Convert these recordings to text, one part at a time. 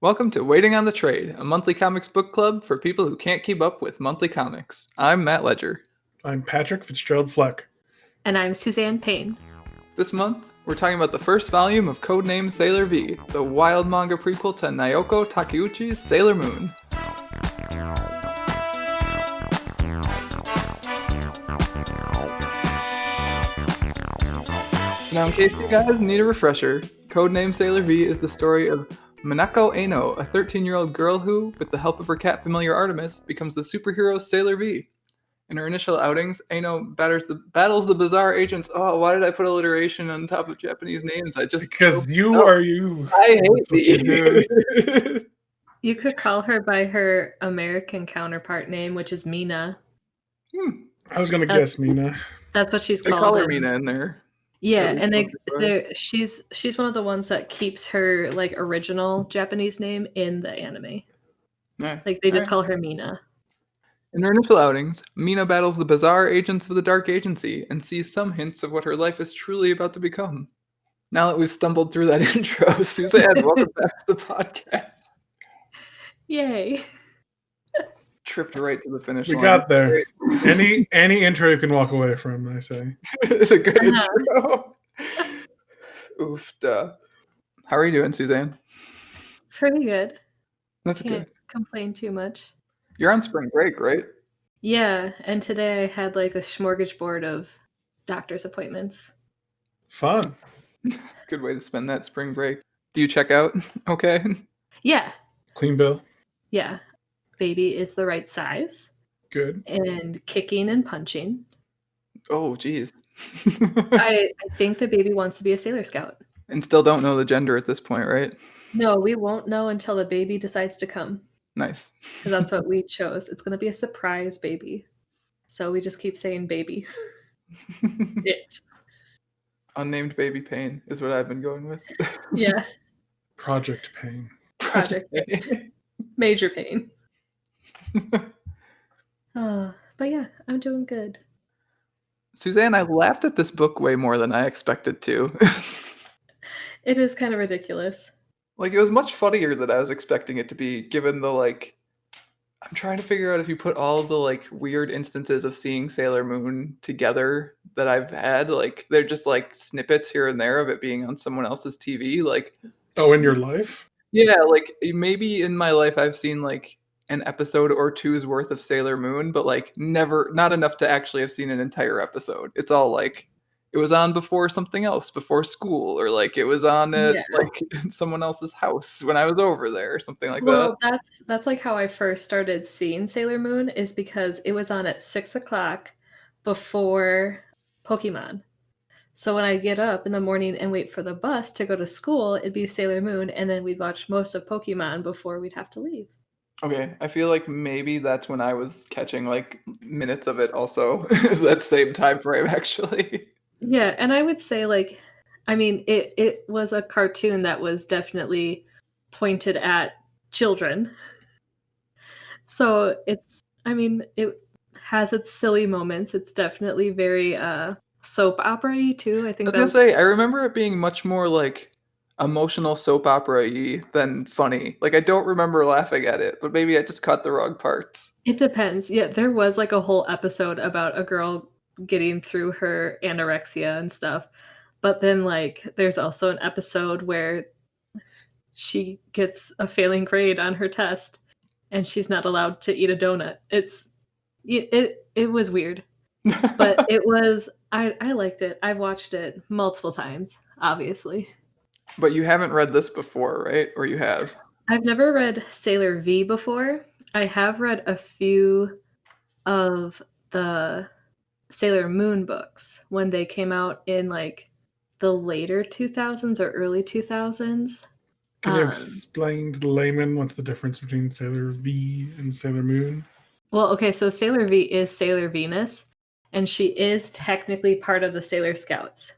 Welcome to Waiting on the Trade, a monthly comics book club for people who can't keep up with monthly comics. I'm Matt Ledger. I'm Patrick Fitzgerald Fleck. And I'm Suzanne Payne. This month, we're talking about the first volume of Codename Sailor V, the wild manga prequel to Naoko Takeuchi's Sailor Moon. So now, in case you guys need a refresher, Codename Sailor V is the story of Naoko, a 13-year-old girl who, with the help of her cat familiar Artemis, becomes the superhero Sailor V. In her initial outings, Ano battles the bizarre agents. Oh, why did I put alliteration on top of Japanese names? Because you are you. I hate me. You could call her by her American counterpart name, which is Mina. I was gonna guess Mina. That's what she's They called. call her Mina in there. Yeah, and she's one of the ones that keeps her like original Japanese name in the anime. Yeah. Like they just call her Mina. In her initial outings, Mina battles the bizarre agents of the Dark Agency and sees some hints of what her life is truly about to become. Now that we've stumbled through that intro, Suzanne, welcome back to the podcast. Yay. Tripped right to the finish line. We got there. Any intro you can walk away from, I say. It's a good intro. Oof, duh. How are you doing, Suzanne? Pretty good. That's Can't good. complain too much. You're on spring break, right? Yeah, and today I had like a smorgasbord of doctor's appointments. Fun. Good way to spend that spring break. Do you check out? Okay. Yeah. Clean bill. Yeah. Baby is the right size. Good. And kicking and punching. Oh, geez. I think the baby wants to be a Sailor Scout. And still don't know the gender at this point, right? No, we won't know until the baby decides to come. Nice. Because that's what we chose. It's going to be a surprise baby. So we just keep saying baby. It. Unnamed baby pain is what I've been going with. Yeah. Project Pain. Project Pain. Major pain. But yeah, I'm doing good. Suzanne, I laughed at this book way more than I expected to. It is kind of ridiculous. Like, it was much funnier than I was expecting it to be, given the, like... I'm trying to figure out if you put all the, like, weird instances of seeing Sailor Moon together that I've had. Like, they're just, like, snippets here and there of it being on someone else's TV. Like... Oh, in your life? Yeah, like, maybe in my life I've seen, like, an episode or two's worth of Sailor Moon, but, like, not enough to actually have seen an entire episode. It's all, like... It was on before something else, before school, or like it was on at like someone else's house when I was over there, or something like that. Well, that's like how I first started seeing Sailor Moon, is because it was on at 6:00 before Pokemon. So when I get up in the morning and wait for the bus to go to school, it'd be Sailor Moon, and then we'd watch most of Pokemon before we'd have to leave. Okay, I feel like maybe that's when I was catching like minutes of it also. Is that same time frame actually? Yeah, and I would say, like, I mean, it was a cartoon that was definitely pointed at children. So it has its silly moments. It's definitely very soap opera-y too. I think I was gonna say, I remember it being much more like emotional soap opera-y than funny. Like, I don't remember laughing at it, but maybe I just caught the wrong parts. It depends. Yeah, there was like a whole episode about a girl getting through her anorexia and stuff, but then like there's also an episode where she gets a failing grade on her test and she's not allowed to eat a donut. It was weird, but it was I liked it. I've watched it multiple times, obviously. But you haven't read this before, right? Or you have? I've never read Sailor V before. I have read a few of the Sailor Moon books when they came out in like the later 2000s or early 2000s. Can you explain to the layman what's the difference between Sailor V and Sailor Moon? Well, okay, so Sailor V is Sailor Venus, and she is technically part of the Sailor Scouts.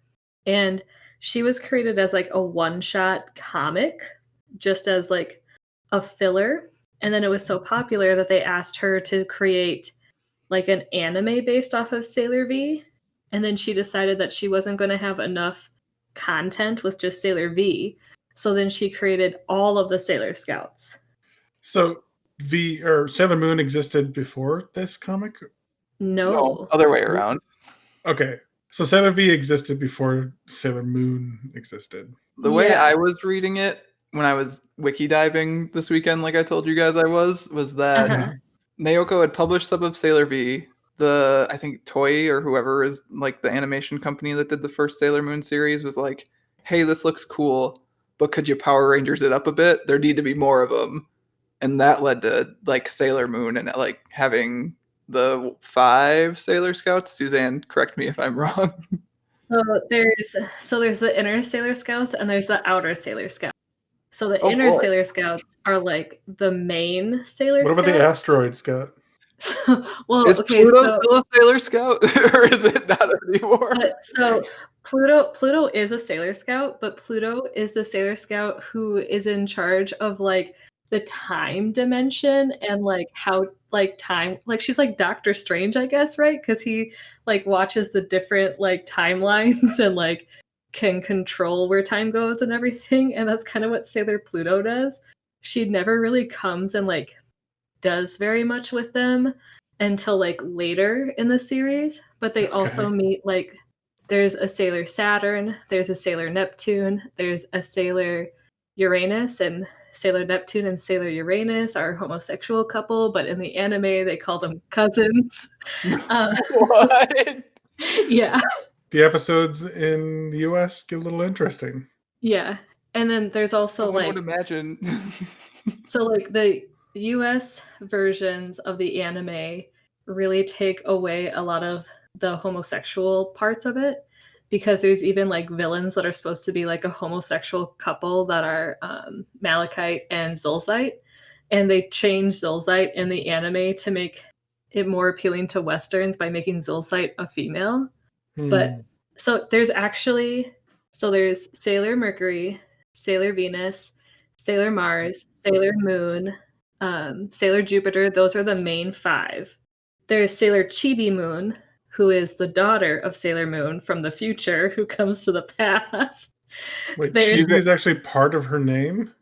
And she was created as like a one-shot comic, just as like a filler. And then it was so popular that they asked her to create like an anime based off of Sailor V. And then she decided that she wasn't going to have enough content with just Sailor V. So then she created all of the Sailor Scouts. So Sailor Moon existed before this comic? No. Other way around. Okay. So Sailor V existed before Sailor Moon existed. The way I was reading it when I was wiki diving this weekend, like I told you guys I was that Naoko had published some of Sailor V. I think Toei or whoever is like the animation company that did the first Sailor Moon series was like, hey, this looks cool, but could you Power Rangers it up a bit? There need to be more of them. And that led to like Sailor Moon and like having the 5 Sailor Scouts. Suzanne, correct me if I'm wrong. So there's the inner Sailor Scouts and there's the outer Sailor Scouts. So the inner boy. Sailor Scouts are like the main Sailor What Scout. about the Asteroid Scout? Well, is okay, Pluto so still a Sailor Scout, or is it not anymore? so Pluto is a Sailor Scout, but Pluto is the Sailor Scout who is in charge of like the time dimension and like how like time, like she's like Doctor Strange, I guess, right? Because he like watches the different like timelines and like can control where time goes and everything, and that's kind of what Sailor Pluto does. She never really comes and like does very much with them until like later in the series, but they also meet like there's a Sailor Saturn, there's a Sailor Neptune, there's a Sailor Uranus, and Sailor Neptune and Sailor Uranus are a homosexual couple, but in the anime they call them cousins. What? Yeah. The episodes in the US get a little interesting. Yeah. And then there's also I like would imagine. so like the US versions of the anime really take away a lot of the homosexual parts of it, because there's even like villains that are supposed to be like a homosexual couple that are Malachite and Zulzite, and they change Zulzite in the anime to make it more appealing to Westerns by making Zulzite a female. But so there's Sailor Mercury, Sailor Venus, Sailor Mars, Sailor Moon, Sailor Jupiter. Those are the main 5. There's Sailor Chibi Moon, who is the daughter of Sailor Moon from the future, who comes to the past. Wait, Chibi is actually part of her name?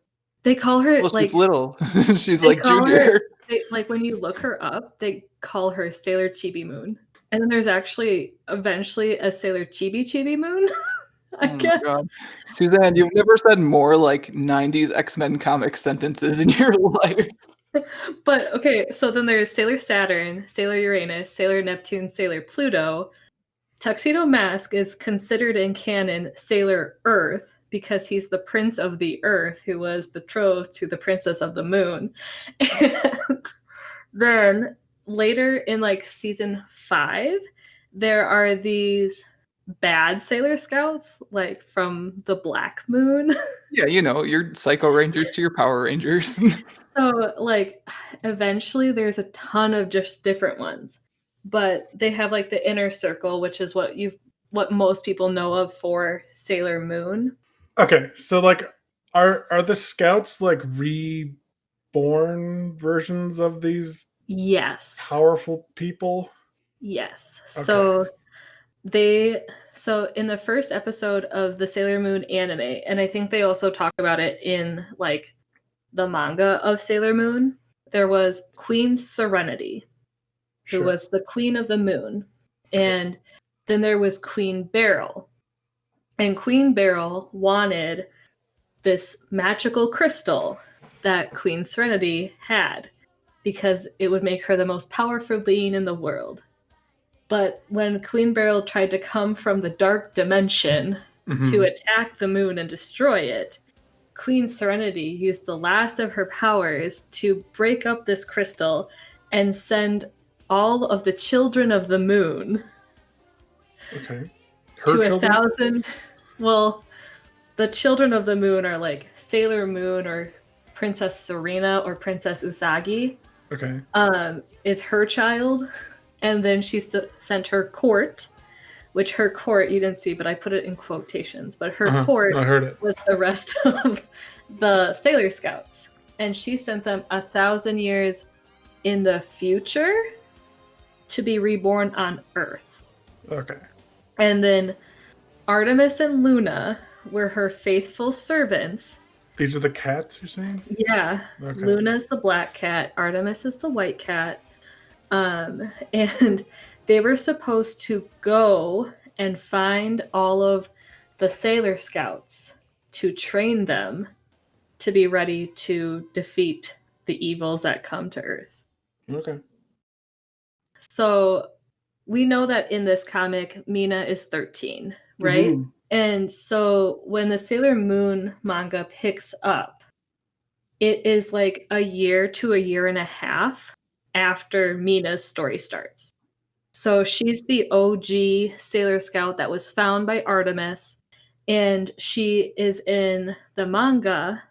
They call her well, like she's little. She's like junior. Like when you look her up, they call her Sailor Chibi Moon. And then there's actually eventually a Sailor Chibi Moon. I guess. God. Suzanne, you've never said more like 90s X-Men comic sentences in your life. But okay, so then there's Sailor Saturn, Sailor Uranus, Sailor Neptune, Sailor Pluto. Tuxedo Mask is considered in canon Sailor Earth because he's the prince of the Earth who was betrothed to the princess of the moon. And then later in like season 5, there are these bad Sailor Scouts, like from the Black Moon. Yeah, you know, your Psycho Rangers to your Power Rangers. So, like, eventually there's a ton of just different ones. But they have, like, the inner circle, which is what most people know of for Sailor Moon. Okay, so, like, are the Scouts, like, reborn versions of these powerful people? Yes. Okay. So in the first episode of the Sailor Moon anime, and I think they also talk about it in like the manga of Sailor Moon, there was Queen Serenity, who was the queen of the moon. And then there was Queen Beryl. And Queen Beryl wanted this magical crystal that Queen Serenity had because it would make her the most powerful being in the world. But when Queen Beryl tried to come from the dark dimension to attack the moon and destroy it, Queen Serenity used the last of her powers to break up this crystal and send all of the children of the moon to children? 1,000. Well, the children of the moon are like Sailor Moon or Princess Serena or Princess Usagi. Is her child. And then she sent her court, which her court, you didn't see, but I put it in quotations. But her court was the rest of the Sailor Scouts. And she sent them 1,000 years in the future to be reborn on Earth. Okay. And then Artemis and Luna were her faithful servants. These are the cats, you're saying? Yeah. Okay. Luna is the black cat. Artemis is the white cat. And they were supposed to go and find all of the Sailor Scouts to train them to be ready to defeat the evils that come to Earth. Okay. So we know that in this comic, Mina is 13, right? Mhm. And so when the Sailor Moon manga picks up, it is like a year to a year and a half after Mina's story starts. So she's the OG Sailor Scout that was found by Artemis, and she is in the manga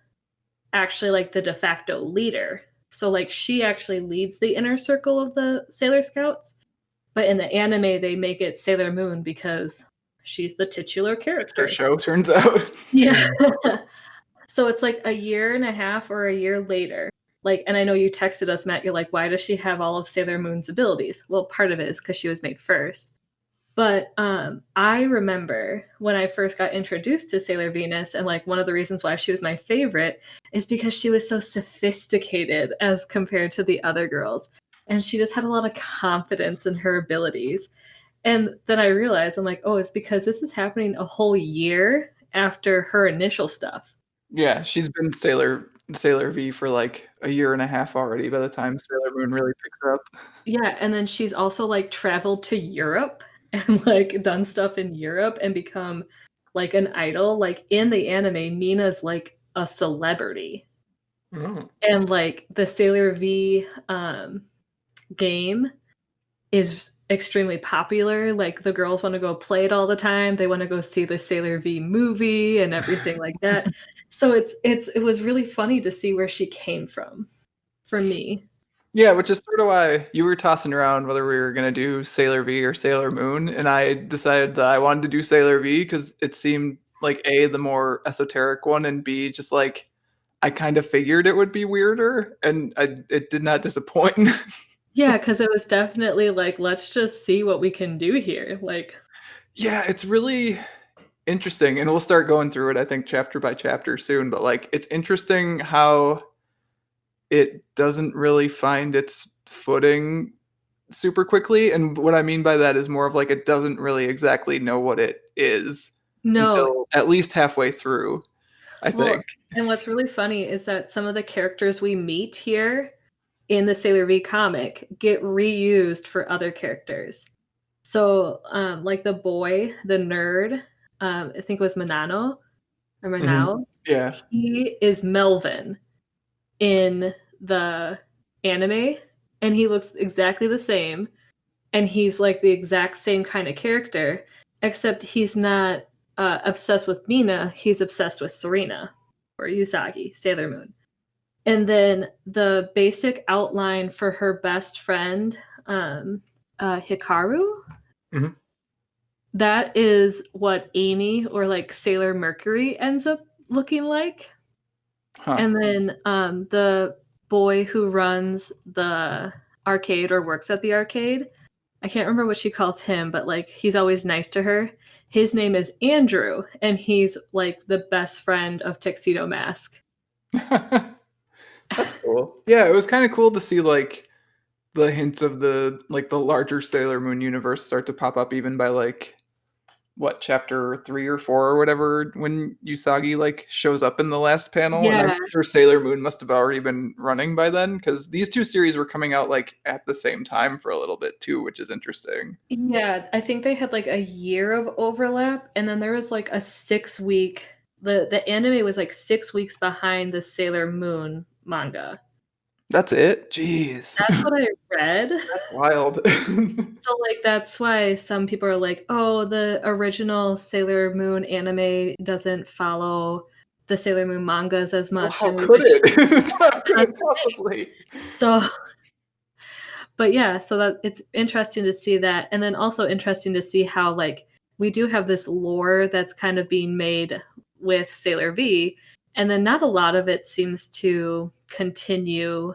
actually like the de facto leader. So like she actually leads the inner circle of the Sailor Scouts, but in the anime they make it Sailor Moon because she's the titular It's her character. show, turns out. Yeah. So it's like a year and a half or a year later. Like, and I know you texted us, Matt, you're like, why does she have all of Sailor Moon's abilities? Well, part of it is because she was made first. But I remember when I first got introduced to Sailor Venus, and like one of the reasons why she was my favorite is because she was so sophisticated as compared to the other girls. And she just had a lot of confidence in her abilities. And then I realized, I'm like, oh, it's because this is happening a whole year after her initial stuff. Yeah, she's been Sailor V for like a year and a half already by the time Sailor Moon really picks up. Yeah, and then she's also like traveled to Europe and like done stuff in Europe and become like an idol. Like in the anime, Mina's like a celebrity. Oh. And like the Sailor V game is extremely popular. Like the girls want to go play it all the time. They want to go see the Sailor V movie and everything like that. So it was really funny to see where she came from for me. Yeah, which is sort of why you were tossing around whether we were going to do Sailor V or Sailor Moon, and I decided that I wanted to do Sailor V because it seemed like A, the more esoteric one, and B, just like I kind of figured it would be weirder, and it did not disappoint. Yeah, because it was definitely like, let's just see what we can do here. Like, Yeah, it's really interesting, and we'll start going through it, I think, chapter by chapter soon, but like it's interesting how it doesn't really find its footing super quickly, and what I mean by that is more of like it doesn't really exactly know what it is no. until at least halfway through, I Well, think. and what's really funny is that some of the characters we meet here in the Sailor V comic get reused for other characters. So, like the boy, the nerd, I think it was Manano or Manao. Yeah. He is Melvin in the anime, and he looks exactly the same. And he's like the exact same kind of character, except he's not obsessed with Mina. He's obsessed with Serena or Usagi, Sailor Moon. And then the basic outline for her best friend, Hikaru, Mhm. that is what Amy or like Sailor Mercury ends up looking like. Huh. And then the boy who runs the arcade or works at the arcade, I can't remember what she calls him, but like he's always nice to her. His name is Andrew, and he's like the best friend of Tuxedo Mask. That's cool. Yeah, it was kind of cool to see like the hints of the like the larger Sailor Moon universe start to pop up even by like what chapter 3 or 4 or whatever when Usagi like shows up in the last panel, and I'm Yeah. sure Sailor Moon must have already been running by then because these two series were coming out like at the same time for a little bit too, which is interesting. Yeah, I think they had like a year of overlap, and then there was like a 6-week. The anime was like 6 weeks behind the Sailor Moon manga. That's it? Jeez. That's what I read. That's wild. So like that's why some people are like, "Oh, the original Sailor Moon anime doesn't follow the Sailor Moon mangas as Well, much." how and we could wish- it? How could it possibly? So, but yeah, so that it's interesting to see that, and then also interesting to see how like we do have this lore that's kind of being made with Sailor V, and then not a lot of it seems to continue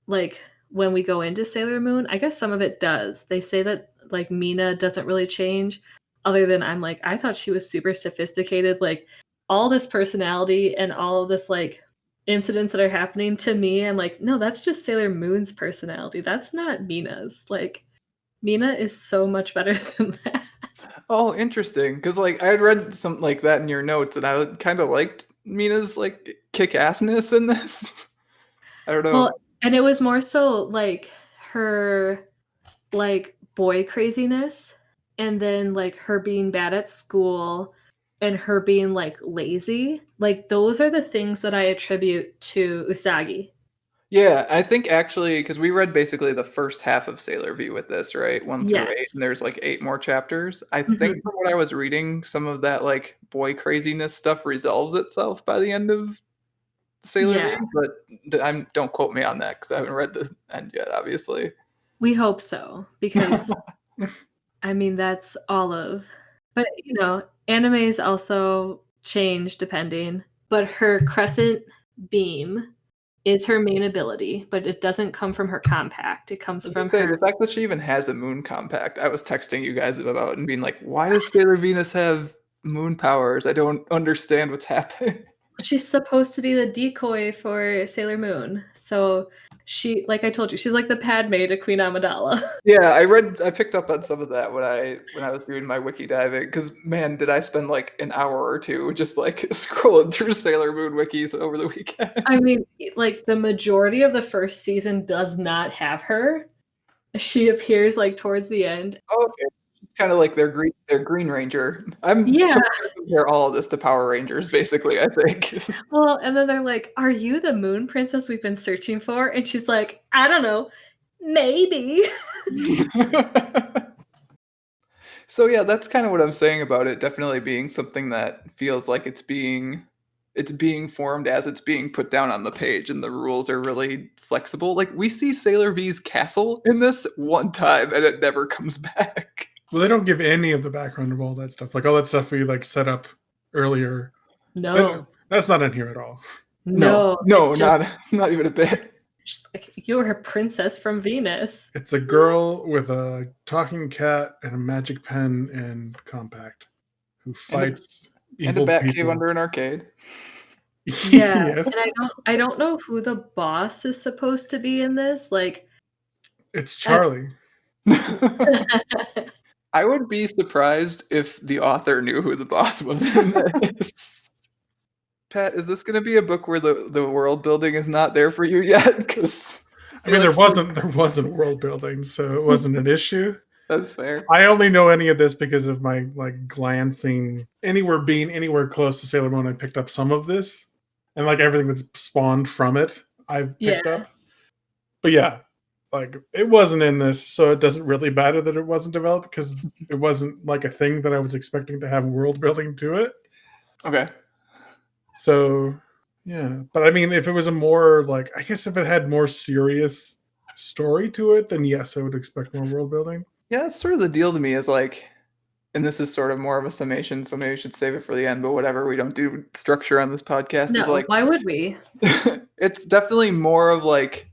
like when we go into Sailor Moon. I guess some of it does. They say that like Mina doesn't really change, other than I'm like, I thought she was super sophisticated. Like all this personality and all of this like incidents that are happening to me. I'm like, no, that's just Sailor Moon's personality. That's not Mina's. Like, Mina is so much better than that. Oh, interesting. Because like I had read something like that in your notes, and I kind of liked Mina's like kick-assness in this. I don't know. Well, and it was more so like her like boy craziness, and then like her being bad at school and her being like lazy. Like those are the things that I attribute to Usagi. Yeah, I think actually, because we read basically the first half of Sailor V with this, right? 1 through 8, and Yes. there's like 8 more chapters. I think Mhm. from what I was reading, some of that like boy craziness stuff resolves itself by the end of Sailor V, Yeah, but don't quote me on that because I haven't read the end yet, obviously. we hope so because I mean that's Olive. But you know, animes also change depending. But her crescent beam is her main ability, but it doesn't come from her compact. It comes I was gonna from say, her. the fact that she even has a moon compact, I was texting you guys about and being like, "Why does Sailor Venus have moon powers? I don't understand what's happening." She's supposed to be the decoy for Sailor Moon. So she, like I told you, she's like the Padme to Queen Amidala. Yeah, I picked up on some of that when I was doing my wiki diving, because man, did I spend like an hour or two just like scrolling through Sailor Moon wikis over the weekend. I mean, like the majority of the first season does not have her. She appears like towards the end. Oh, okay. It's kind of like their Green Ranger. I'm Yeah. gonna compare all of this to Power Rangers, basically, I think. Well, and then they're like, "Are you the moon princess we've been searching for?" And she's like, "I don't know. Maybe." So yeah, that's kind of what I'm saying about it definitely being something that feels like it's being formed as it's being put down on the page, and the rules are really flexible. Like we see Sailor V's castle in this one time and it never comes back. Well, they don't give any of the background of all that stuff. Like all that stuff we like set up earlier. No. That's not in here at all. No, No, no, it's just not even a bit. like, you're a princess from Venus. It's a girl with a talking cat and a magic pen and compact who fights And a evil bat cave people. under an arcade. Yeah, Yes. and I don't know who the boss is supposed to be in this. Like, It's Charlie. I would be surprised if the author knew who the boss was in this. Pat, is this going to be a book where the world building is not there for you yet? Because I mean, there wasn't world building, so it wasn't an issue. That's fair. I only know any of this because of my like glancing being anywhere close to Sailor Moon. I picked up some of this, and like everything that's spawned from it, I've picked Yeah. up. But yeah, like it wasn't in this, so it doesn't really matter that it wasn't developed because it wasn't like a thing that I was expecting to have world building to it. Okay. So yeah, but I mean, if it was a more like, I guess if it had more serious story to it, then yes, I would expect more world building. Yeah, that's sort of the deal to me is like, and this is sort of more of a summation, so maybe we should save it for the end, but whatever, we don't do structure on this podcast. Is No, like, why would we? it's definitely more of like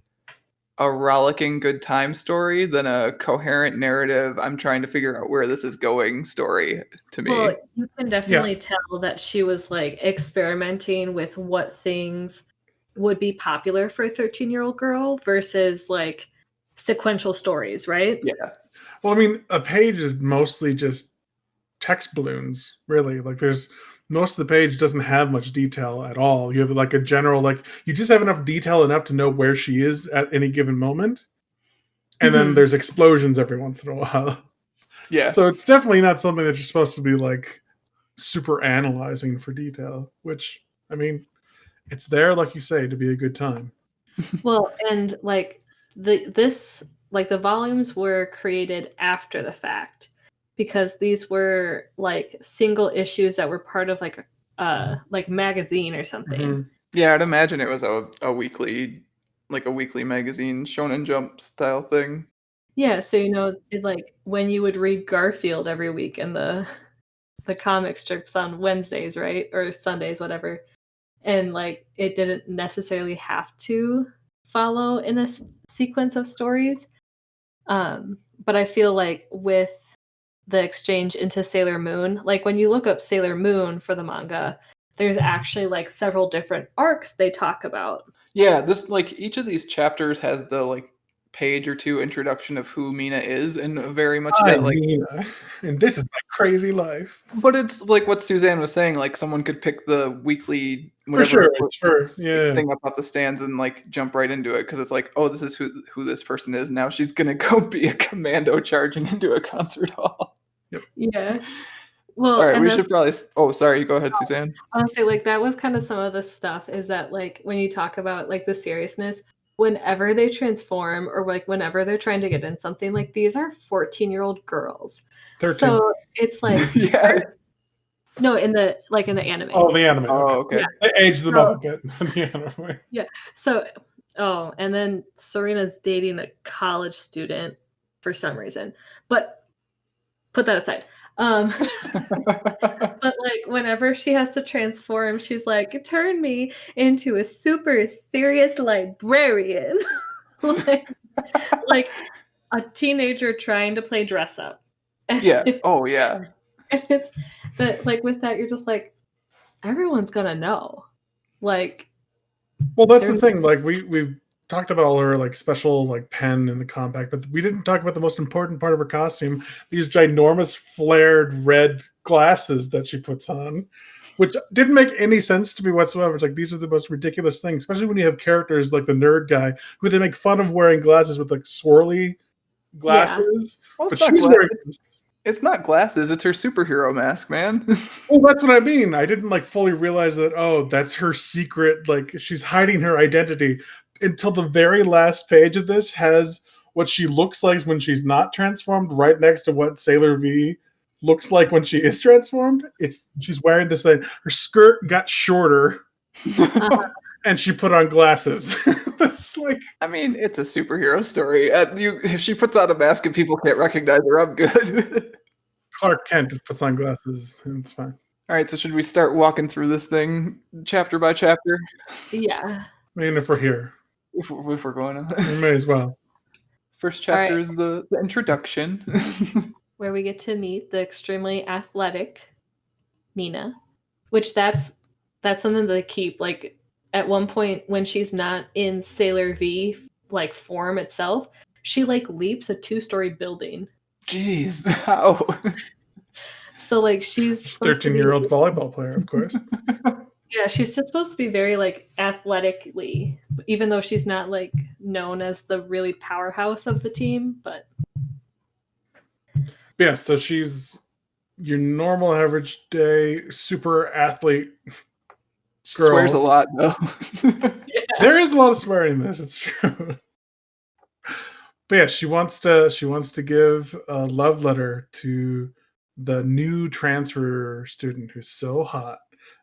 a rollicking good time story than a coherent narrative, I'm trying to figure out where this is going story to me. Well, you can definitely tell that she was like experimenting with what things would be popular for a 13-year-old girl versus like sequential stories, right? Yeah. Well, I mean, a page is mostly just text balloons, really. Like there's most of the page doesn't have much detail at all. You have like a general, like you just have enough detail enough to know where she is at any given moment. And then Mhm. there's explosions every once in a while. Yeah. So it's definitely not something that you're supposed to be like super analyzing for detail, which I mean, it's there, like you say, to be a good time. Well, and like the volumes were created after the fact because these were like single issues that were part of like a magazine or something. Mm-hmm. Yeah, I'd imagine it was a weekly, like a weekly magazine, Shonen Jump style thing. Yeah, so you know, it, like when you would read Garfield every week in the comic strips on Wednesdays, right? Or Sundays, whatever. And like it didn't necessarily have to follow in a sequence of stories. But I feel like with the exchange into Sailor Moon, like when you look up Sailor Moon for the manga, there's actually like several different arcs they talk about. Yeah, this like each of these chapters has the like page or two introduction of who Mina is, and very much Hi, that like. Mina, and this is my crazy life. But it's like what Suzanne was saying. Like someone could pick the weekly For whatever sure, it's for thing up off the stands and like jump right into it because it's like, oh, this is who this person is. Now she's gonna go be a commando charging into a concert hall. Yeah. Well, All right, and we that's, should probably. Oh, sorry. Go ahead, Suzanne. honestly, like that was kind of some of the stuff is that like when you talk about like the seriousness, whenever they transform or like whenever they're trying to get in something, like these are 14-year-old girls. 13. So it's like Yeah. no, in the anime. Oh, the anime. Oh, Okay. okay. They aged them So- up a bit in the anime. So and then Serena's dating a college student for some reason. But put that aside. But like whenever she has to transform, she's like, turn me into a super serious librarian. like a teenager trying to play dress up. Yeah. Oh, yeah. And it's but like with that, you're just like, everyone's gonna know. Like, Well, that's the There's- thing. Like we talked about all her like special like pen in the compact, but we didn't talk about the most important part of her costume: these ginormous flared red glasses that she puts on, which didn't make any sense to me whatsoever. It's like these are the most ridiculous things, especially when you have characters like the nerd guy who they make fun of wearing glasses with like swirly glasses. Well, But it's not she's wearing. It's not glasses. It's her superhero mask, man. Well, that's what I mean. I didn't like fully realize that. Oh, that's her secret. Like she's hiding her identity until the very last page of this has what she looks like when she's not transformed, right next to what Sailor V looks like when she is transformed. She's wearing this thing. Her skirt got shorter, and she put on glasses. That's like. I mean, it's a superhero story. If she puts on a mask and people can't recognize her, I'm good. Clark Kent puts on glasses, and it's fine. All right, so should we start walking through this thing chapter by chapter? yeah. I mean, if we're here, If we're going to. we may as well. First chapter right. is the introduction. Where we get to meet the extremely athletic Mina, which that's something to keep. Like at one point when she's not in Sailor V like form itself, she like leaps a 2-story building. Jeez, how? So like she's 13-year-old volleyball player, of course. Yeah, she's just supposed to be very like athletically, even though she's not like known as the really powerhouse of the team. But Yeah, so she's your normal average day super athlete. She Girl. swears a lot, though. There is a lot of swearing in this, it's true. But yeah, she wants to give a love letter to the new transfer student who's so hot.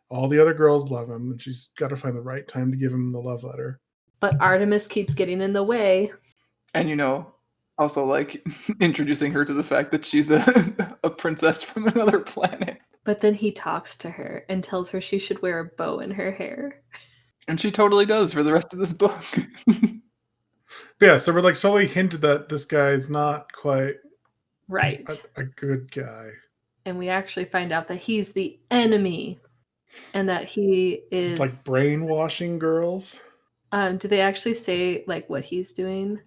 All the other girls love him, and she's got to find the right time to give him the love letter. But Artemis keeps getting in the way. And also like introducing her to the fact that she's a princess from another planet. But then he talks to her and tells her she should wear a bow in her hair. And she totally does for the rest of this book. But yeah, so we're like slowly hinted that this guy is not quite Right. a good guy. And we actually find out that he's the enemy. And that he is He's like brainwashing girls. do they actually say like what he's doing?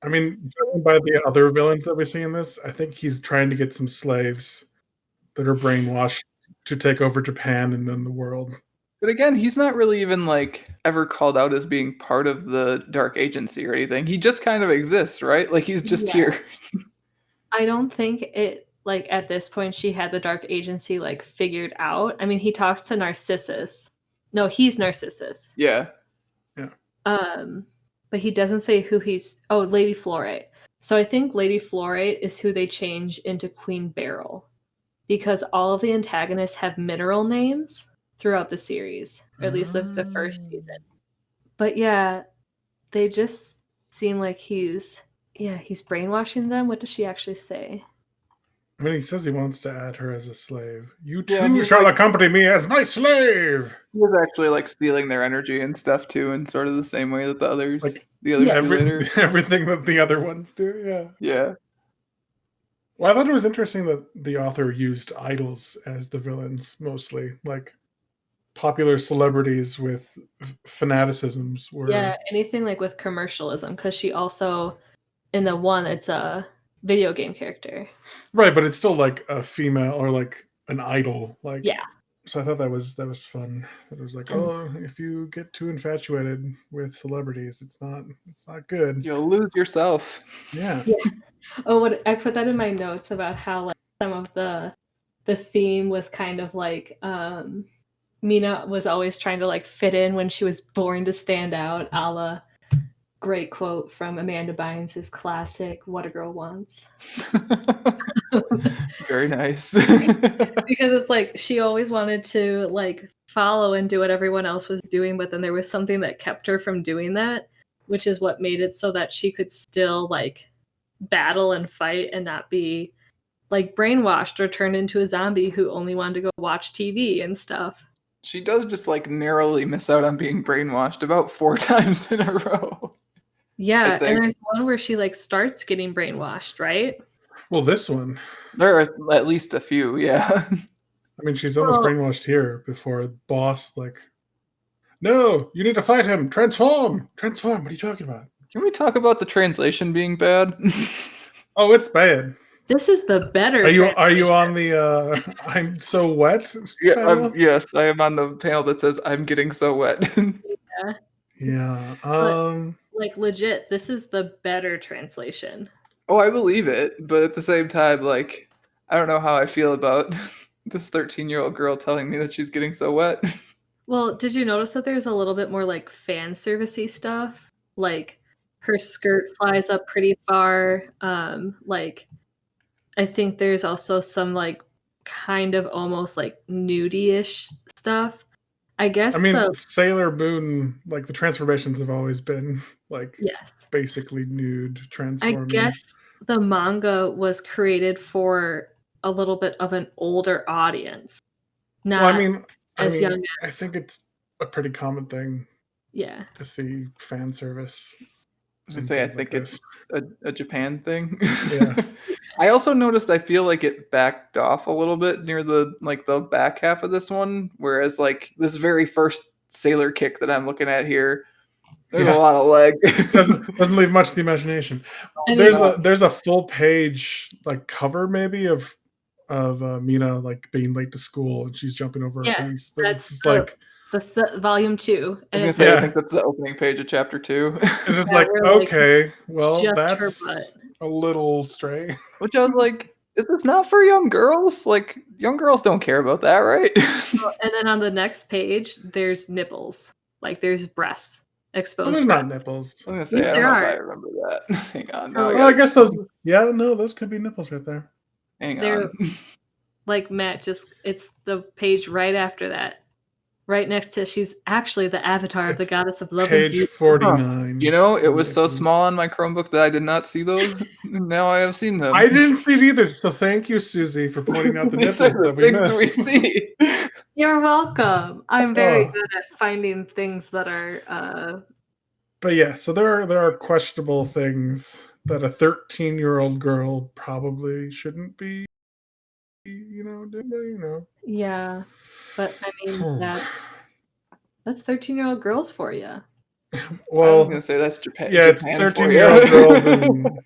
I mean, judging by the other villains that we see in this, I think he's trying to get some slaves that are brainwashed to take over Japan and then the world. But again, he's not really even like ever called out as being part of the Dark Agency or anything. He just kind of exists, right? Like he's just here. I don't think it like at this point she had the Dark Agency like figured out. I mean, he talks to Narcissus. No, he's Narcissus. Yeah. But he doesn't say who he's. Oh, Lady Fluorite. So I think Lady Fluorite is who they change into Queen Beryl, because all of the antagonists have mineral names throughout the series, or at least the first season. But yeah, they just seem like he's brainwashing them. What does she actually say? I mean, he says he wants to add her as a slave. You Yeah, and too he's shall like- accompany me as my slave. He was actually like stealing their energy and stuff too, in sort of the same way that the others Like, do later. Everything that the other ones do, yeah. Yeah. Well, I thought it was interesting that the author used idols as the villains mostly, like popular celebrities with fanaticisms were. Yeah, anything like with commercialism, because she also in the one it's a video game character. Right, but it's still like a female or like an idol. Like, Yeah. So I thought that was fun. It was like, oh, if you get too infatuated with celebrities, it's not good. You'll lose yourself. Yeah. Oh, what I put that in my notes about how like some of the theme was kind of like Mina was always trying to like fit in when she was born to stand out, a la great quote from Amanda Bynes' classic "What a Girl Wants." Very nice. Because it's like she always wanted to like follow and do what everyone else was doing, but then there was something that kept her from doing that, which is what made it so that she could still like battle and fight and not be like brainwashed or turned into a zombie who only wanted to go watch TV and stuff. She does just like narrowly miss out on being brainwashed about 4 times in a row. Yeah, and there's one where she like starts getting brainwashed, right? Well, this one. There are at least a few, yeah. I mean, she's almost brainwashed here before boss like, no, you need to fight him. Transform. What are you talking about? Can we talk about the translation being bad? Oh, it's bad. This is the better. Are you on the I'm so wet? Yeah, yes, I am on the panel that says I'm getting so wet. Yeah. Like legit, this is the better translation. Oh, I believe it, but at the same time, like, I don't know how I feel about this 13-year-old girl telling me that she's getting so wet. Well, did you notice that there's a little bit more like fan servicey stuff? Like her skirt flies up pretty far. Like I think there's also some like kind of almost like nudie-ish stuff. I guess I mean, Sailor Moon, like the transformations have always been like basically nude transforming. I guess the manga was created for a little bit of an older audience. Not young as I think it's a pretty common thing. Yeah. To see fan service. I think it's a Japan thing. Yeah. I also noticed I feel like it backed off a little bit near the back half of this one, whereas like this very first sailor kick that I'm looking at here, there's a lot of leg. doesn't leave much to the imagination. There's a full page like cover maybe of Mina like being late to school and she's jumping over a fence. That's like volume 2. I was gonna say I think that's the opening page of chapter 2. And it's like, okay, well that's a little stray. Which I was like, is this not for young girls? Like, young girls don't care about that, right? And then on the next page, there's nipples. Like, there's breasts exposed. There's not nipples. I was gonna say, I don't know if I remember that. Hang on. I guess those. Yeah, no, those could be nipples right there. Hang on. Like Matt, it's the page right after that. Right next to she's actually the avatar of the goddess of love. Page 49. You know, it was so small on my Chromebook that I did not see those. Now I have seen them. I didn't see it either. So thank you, Susie, for pointing out the nipples that we missed. We see. You're welcome. I'm very good at finding things that are. But yeah, so there are questionable things that a 13-year-old girl probably shouldn't be. Yeah. But I mean, that's 13-year-old girls for you. Well, I was gonna say that's Japan. Yeah, it's 13-year-old girls in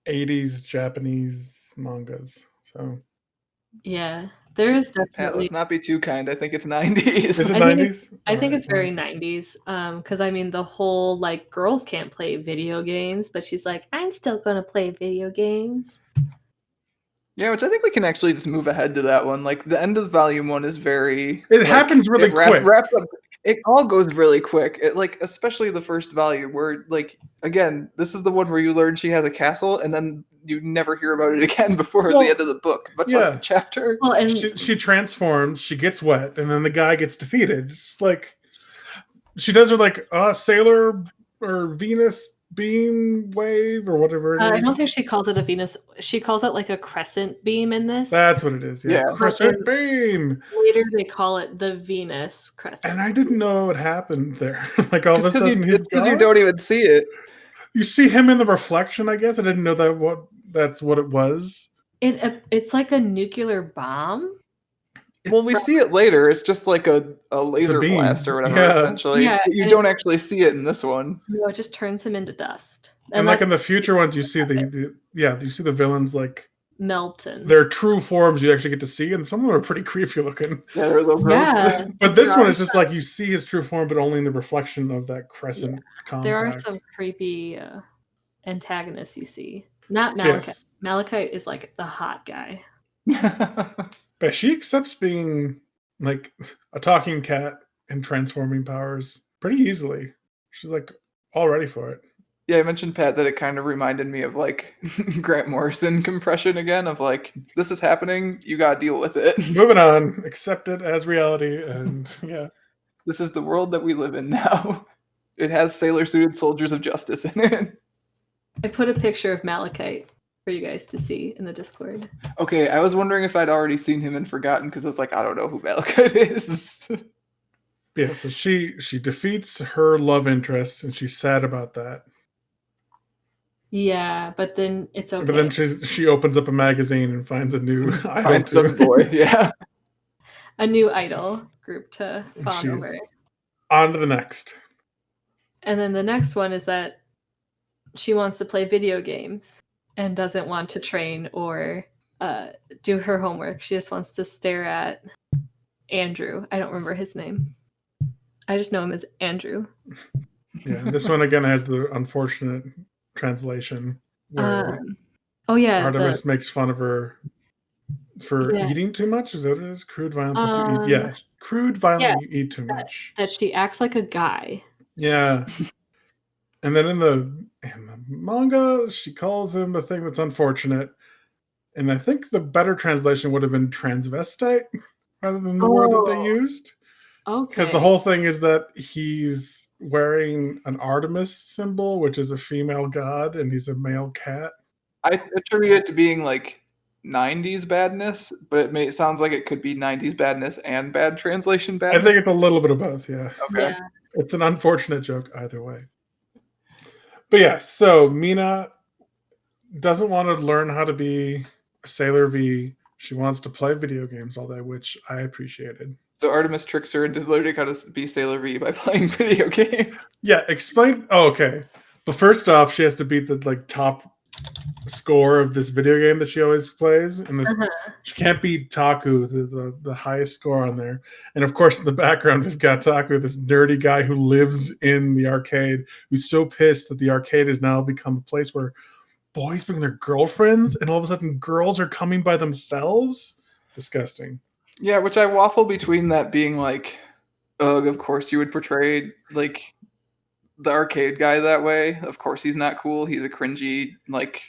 80s Japanese mangas. So yeah, there is definitely. Pat, let's not be too kind. I think it's 90s. Is it 90s? I think it's very 90s. Because I mean, the whole like girls can't play video games, but she's like, I'm still gonna play video games. Yeah, which I think we can actually just move ahead to that one. Like the end of volume 1 is very. It happens really quick. Wraps up. It all goes really quick. It like especially the first volume where like again this is the one where you learn she has a castle and then you never hear about it again before the end of the book, much less the chapter. Well, and she transforms, she gets wet, and then the guy gets defeated. It's like she does her like Sailor or Venus beam wave or whatever it is. I don't think she calls it a Venus. She calls it like a crescent beam in this. That's what it is. Yeah. Crescent beam. Later they call it the Venus crescent. And I didn't know what happened there. Like all of a sudden because you don't even see it. You see him in the reflection, I guess. I didn't know that's what it was. It's like a nuclear bomb. Well, we see it later. It's just like a laser beam. blast or whatever, Yeah. essentially. Yeah, But you and don't actually see it in this one. No, it just turns him into dust. And like that's in the future ones, you see you see the villains like Melton. their true forms you actually get to see, and some of them are pretty creepy looking. Yeah, they're a little gross. Yeah, But this there one are is just like you see his true form, but only in the reflection of that crescent there are compact. some creepy antagonists you see. Not Malachite. Yes. Malachite is like the hot guy. But she accepts being like a talking cat and transforming powers pretty easily. She's like all ready for it. Yeah, I mentioned, Pat, that it kind of reminded me of like Grant Morrison compression again, of like, this is happening, you gotta deal with it. Moving on, accept it as reality, and yeah. This is the world that we live in now. It has sailor-suited soldiers of justice in it. I put a picture of Malachite for you guys to see in the Discord. Okay, I was wondering if I'd already seen him and forgotten, because I was like, I don't know who Malachite is. Yeah, so she defeats her love interest, and she's sad about that. Yeah, but then it's okay. But then she opens up a magazine and finds a new idol. Find some boy, yeah. A new idol group to fawn over. On to the next. And then the next one is that she wants to play video games and doesn't want to train or do her homework. She just wants to stare at Andrew. I don't remember his name. I just know him as Andrew. Yeah, this one again has the unfortunate translation where Artemis makes fun of her for eating too much. Is that what it is? Crude, violent, plus you eat. Yeah, crude, violent, you eat too much. That she acts like a guy. Yeah. And then in the manga, she calls him a thing that's unfortunate. And I think the better translation would have been transvestite rather than the word that they used. Okay. Because the whole thing is that he's wearing an Artemis symbol, which is a female god, and he's a male cat. I attribute it to being like 90s badness, but it sounds like it could be 90s badness and bad translation badness. I think it's a little bit of both, yeah. Okay. Yeah. It's an unfortunate joke either way. But yeah, so Mina doesn't want to learn how to be a Sailor V. She wants to play video games all day, which I appreciated. So Artemis tricks her into learning how to be Sailor V by playing video games. Yeah, explain. Oh, okay. But first off, she has to beat the top score of this video game that she always plays, and this she can't beat Taku, the highest score on there. And of course, in the background, we've got Taku, this nerdy guy who lives in the arcade, who's so pissed that the arcade has now become a place where boys bring their girlfriends, and all of a sudden, girls are coming by themselves. Disgusting. Yeah, which I waffle between that being like, ugh, of course you would portray like the arcade guy that way. Of course he's not cool. He's a cringy like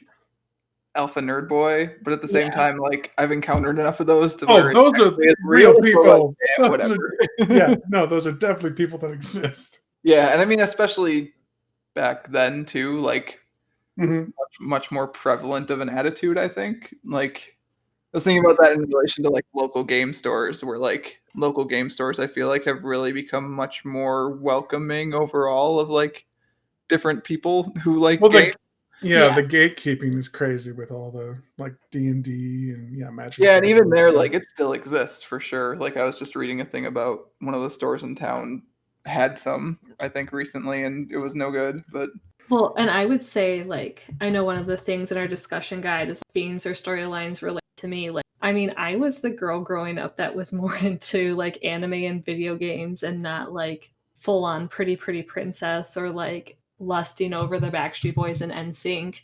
alpha nerd boy. But at the same time, like I've encountered enough of those to where those are real people. Like, whatever. Those are definitely people that exist. Yeah, and I mean especially back then too, like much more prevalent of an attitude, I think. Like I was thinking about that in relation to like local game stores, where like local game stores I feel like have really become much more welcoming overall of like different people who like games. The gatekeeping is crazy with all the like D&D and Magic. Yeah, and even there, like it still exists for sure. Like I was just reading a thing about one of the stores in town had some, I think, recently, and it was no good. But well, and I would say like I know one of the things in our discussion guide is themes or storylines relate to me. Like I mean, I was the girl growing up that was more into like anime and video games and not like full on pretty princess or like lusting over the Backstreet Boys and NSYNC.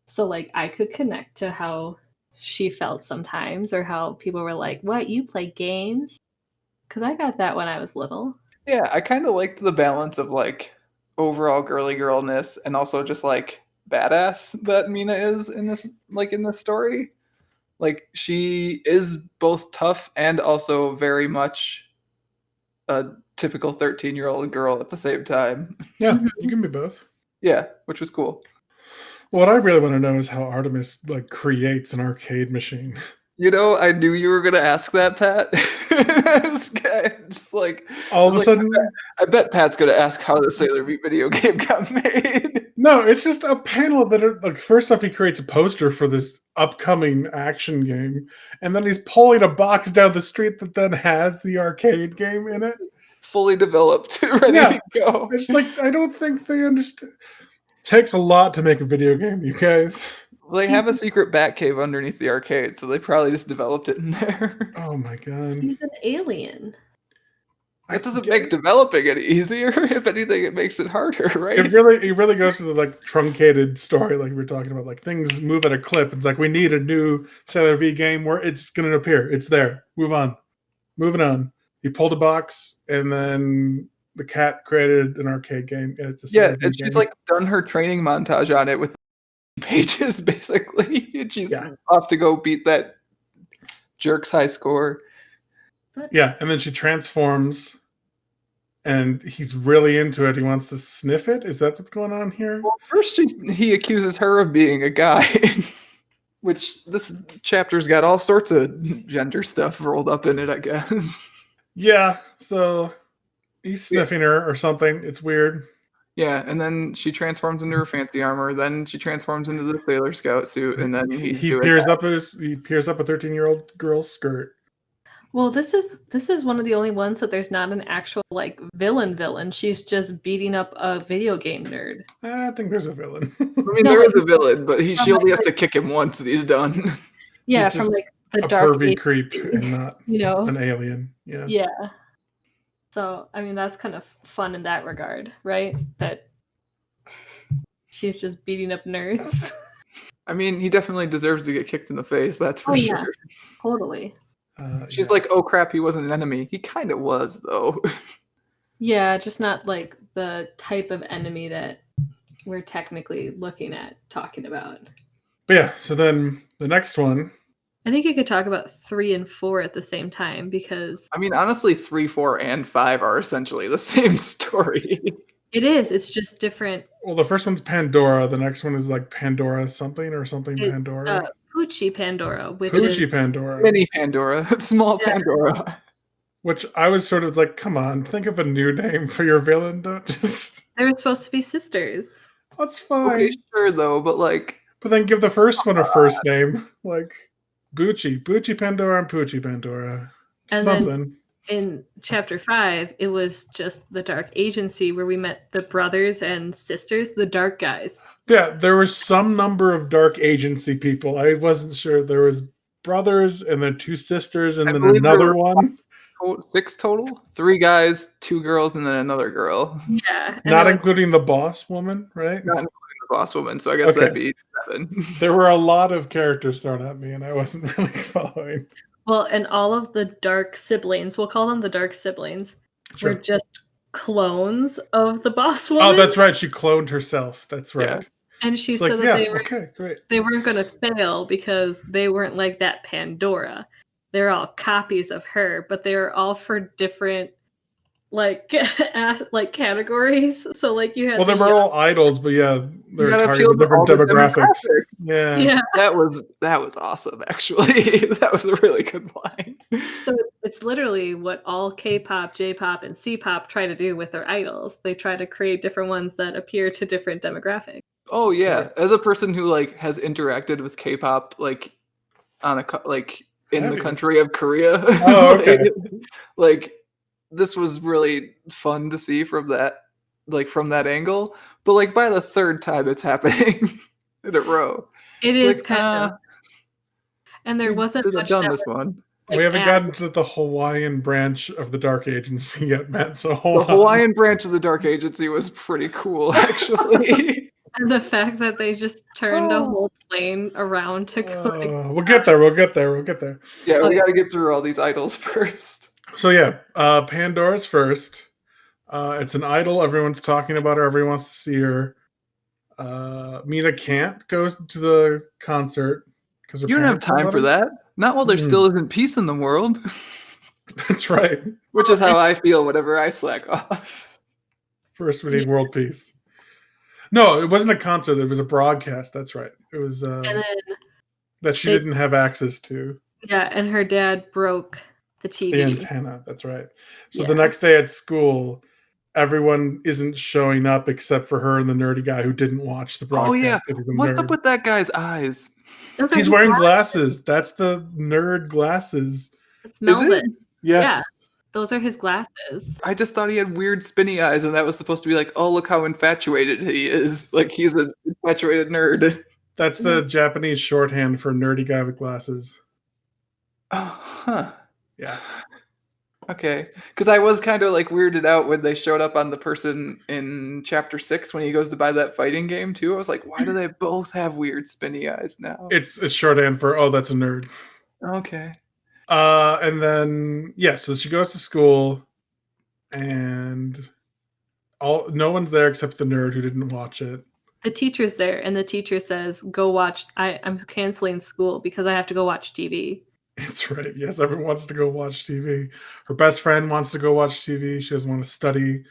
So like I could connect to how she felt sometimes, or how people were like, "What, you play games?" Because I got that when I was little. Yeah, I kind of liked the balance of like overall girly girlness and also just like badass that Mina is in this story. Like she is both tough and also very much a typical 13-year-old girl at the same time. Yeah, you can be both. Yeah, which was cool. What I really want to know is how Artemis like creates an arcade machine. You know, I knew you were gonna ask that, Pat. Just like all of a sudden, I bet Pat's gonna ask how the Sailor V video game got made. No, it's just a panel that are like. First off, he creates a poster for this upcoming action game, and then he's pulling a box down the street that then has the arcade game in it. Fully developed, ready Yeah. to go. It's like I don't think they understand. Takes a lot to make a video game, you guys. They have a secret bat cave underneath the arcade, so they probably just developed it in there. Oh my god. He's an alien. That doesn't make developing it easier. If anything, it makes it harder, right? It really goes to the like truncated story, like we were talking about. Like things move at a clip. It's like we need a new Sailor V game where it's going to appear. It's there. Move on. Moving on. He pulled a box, and then the cat created an arcade game. And it's a Sailor V and she's game. like done her training montage on it with pages, basically. And she's off to go beat that jerk's high score. Yeah, and then she transforms, and he's really into it. He wants to sniff it. Is that what's going on here? Well, first he accuses her of being a guy, which this chapter's got all sorts of gender stuff rolled up in it, I guess. Yeah, so he's sniffing her or something. It's weird. Yeah, and then she transforms into her fancy armor. Then she transforms into the Sailor Scout suit, and then he peers up a 13-year-old girl's skirt. Well, this is one of the only ones that there's not an actual like villain. She's just beating up a video game nerd. I think there's a villain. I mean, there is a villain, but she only has to kick him once and he's done. Yeah, he's from like the a dark pervy creep and not an alien. Yeah. Yeah. So I mean that's kind of fun in that regard, right? That she's just beating up nerds. I mean, he definitely deserves to get kicked in the face, that's for sure. Yeah, totally. She's like, oh crap, he wasn't an enemy. He kind of was, though. Yeah, just not like the type of enemy that we're technically looking at talking about. But yeah, so then the next one. I think you could talk about 3 and 4 at the same time because... I mean, honestly, 3, 4, and 5 are essentially the same story. It is. It's just different. Well, the first one's Pandora. The next one is like Pandora something or something Pandora. Poochie Pandora, which Poochie is Pandora. Mini Pandora. Small Pandora. Which I was sort of like, come on, think of a new name for your villain. Don't just... They were supposed to be sisters. That's fine. Okay, sure, though, but like... But then give the first one a first name. Like, Bucci Pandora and Poochie Pandora. And something. Then in chapter 5, it was just the Dark Agency where we met the brothers and sisters, the Dark guys. Yeah, there was some number of Dark Agency people. I wasn't sure. There was brothers and then 2 sisters and then another one. 6 total? 3 guys, 2 girls, and then another girl. Yeah. Not including the boss woman, right? Not including the boss woman, so I guess that'd be 7. There were a lot of characters thrown at me, and I wasn't really following. Well, and all of the Dark siblings, we'll call them the Dark siblings, were just clones of the boss woman. Oh, that's right. She cloned herself. That's right. Yeah. And she it's said like, that they weren't going to fail because they weren't like that Pandora. They're all copies of her, but they were all for different like categories. So like you had they were all idols, but yeah, they're targeting different demographics. Yeah. That was awesome, actually. That was a really good line. So it's literally what all K-pop, J-pop, and C-pop try to do with their idols. They try to create different ones that appeal to different demographics. Oh yeah, as a person who like has interacted with K-pop like on a in the country of Korea, like this was really fun to see from that angle. But like by the 3rd time it's happening in a row, it is like, kind of. And there wasn't much done this one. Like, we haven't gotten to the Hawaiian branch of the Dark Agency yet, Matt. So the Hawaiian branch of the Dark Agency was pretty cool, actually. And the fact that they just turned a whole plane around to go. We'll get there. Yeah, we got to get through all these idols first. So yeah, Pandora's first. It's an idol. Everyone's talking about her. Everyone wants to see her. Mina can't go to the concert because you don't have time for that. Not while there still isn't peace in the world. That's right. Which is how I feel whenever I slack off. First, we need world peace. No, it wasn't a concert. It was a broadcast. That's right. It was that she didn't have access to. Yeah, and her dad broke the TV. The antenna. That's right. So the next day at school, everyone isn't showing up except for her and the nerdy guy who didn't watch the broadcast. Oh yeah, because he's a what's nerd. up with that guy's eyes? Those are He's his wearing glasses. That's the nerd glasses. It's Is it? Melvin. Yes. Yeah. Those are his glasses. I just thought he had weird spinny eyes, and that was supposed to be like, oh, look how infatuated he is. Like he's an infatuated nerd. That's the Japanese shorthand for nerdy guy with glasses. Oh, huh. Yeah. Okay, because I was kind of like weirded out when they showed up on the person in chapter 6 when he goes to buy that fighting game too. I was like, why do they both have weird spinny eyes now? It's shorthand for, oh, that's a nerd. Okay. And then, so she goes to school and no one's there except the nerd who didn't watch it. The teacher's there, and the teacher says, go watch. I'm canceling school because I have to go watch TV. It's right. Yes, everyone wants to go watch TV. Her best friend wants to go watch TV. She doesn't want to study.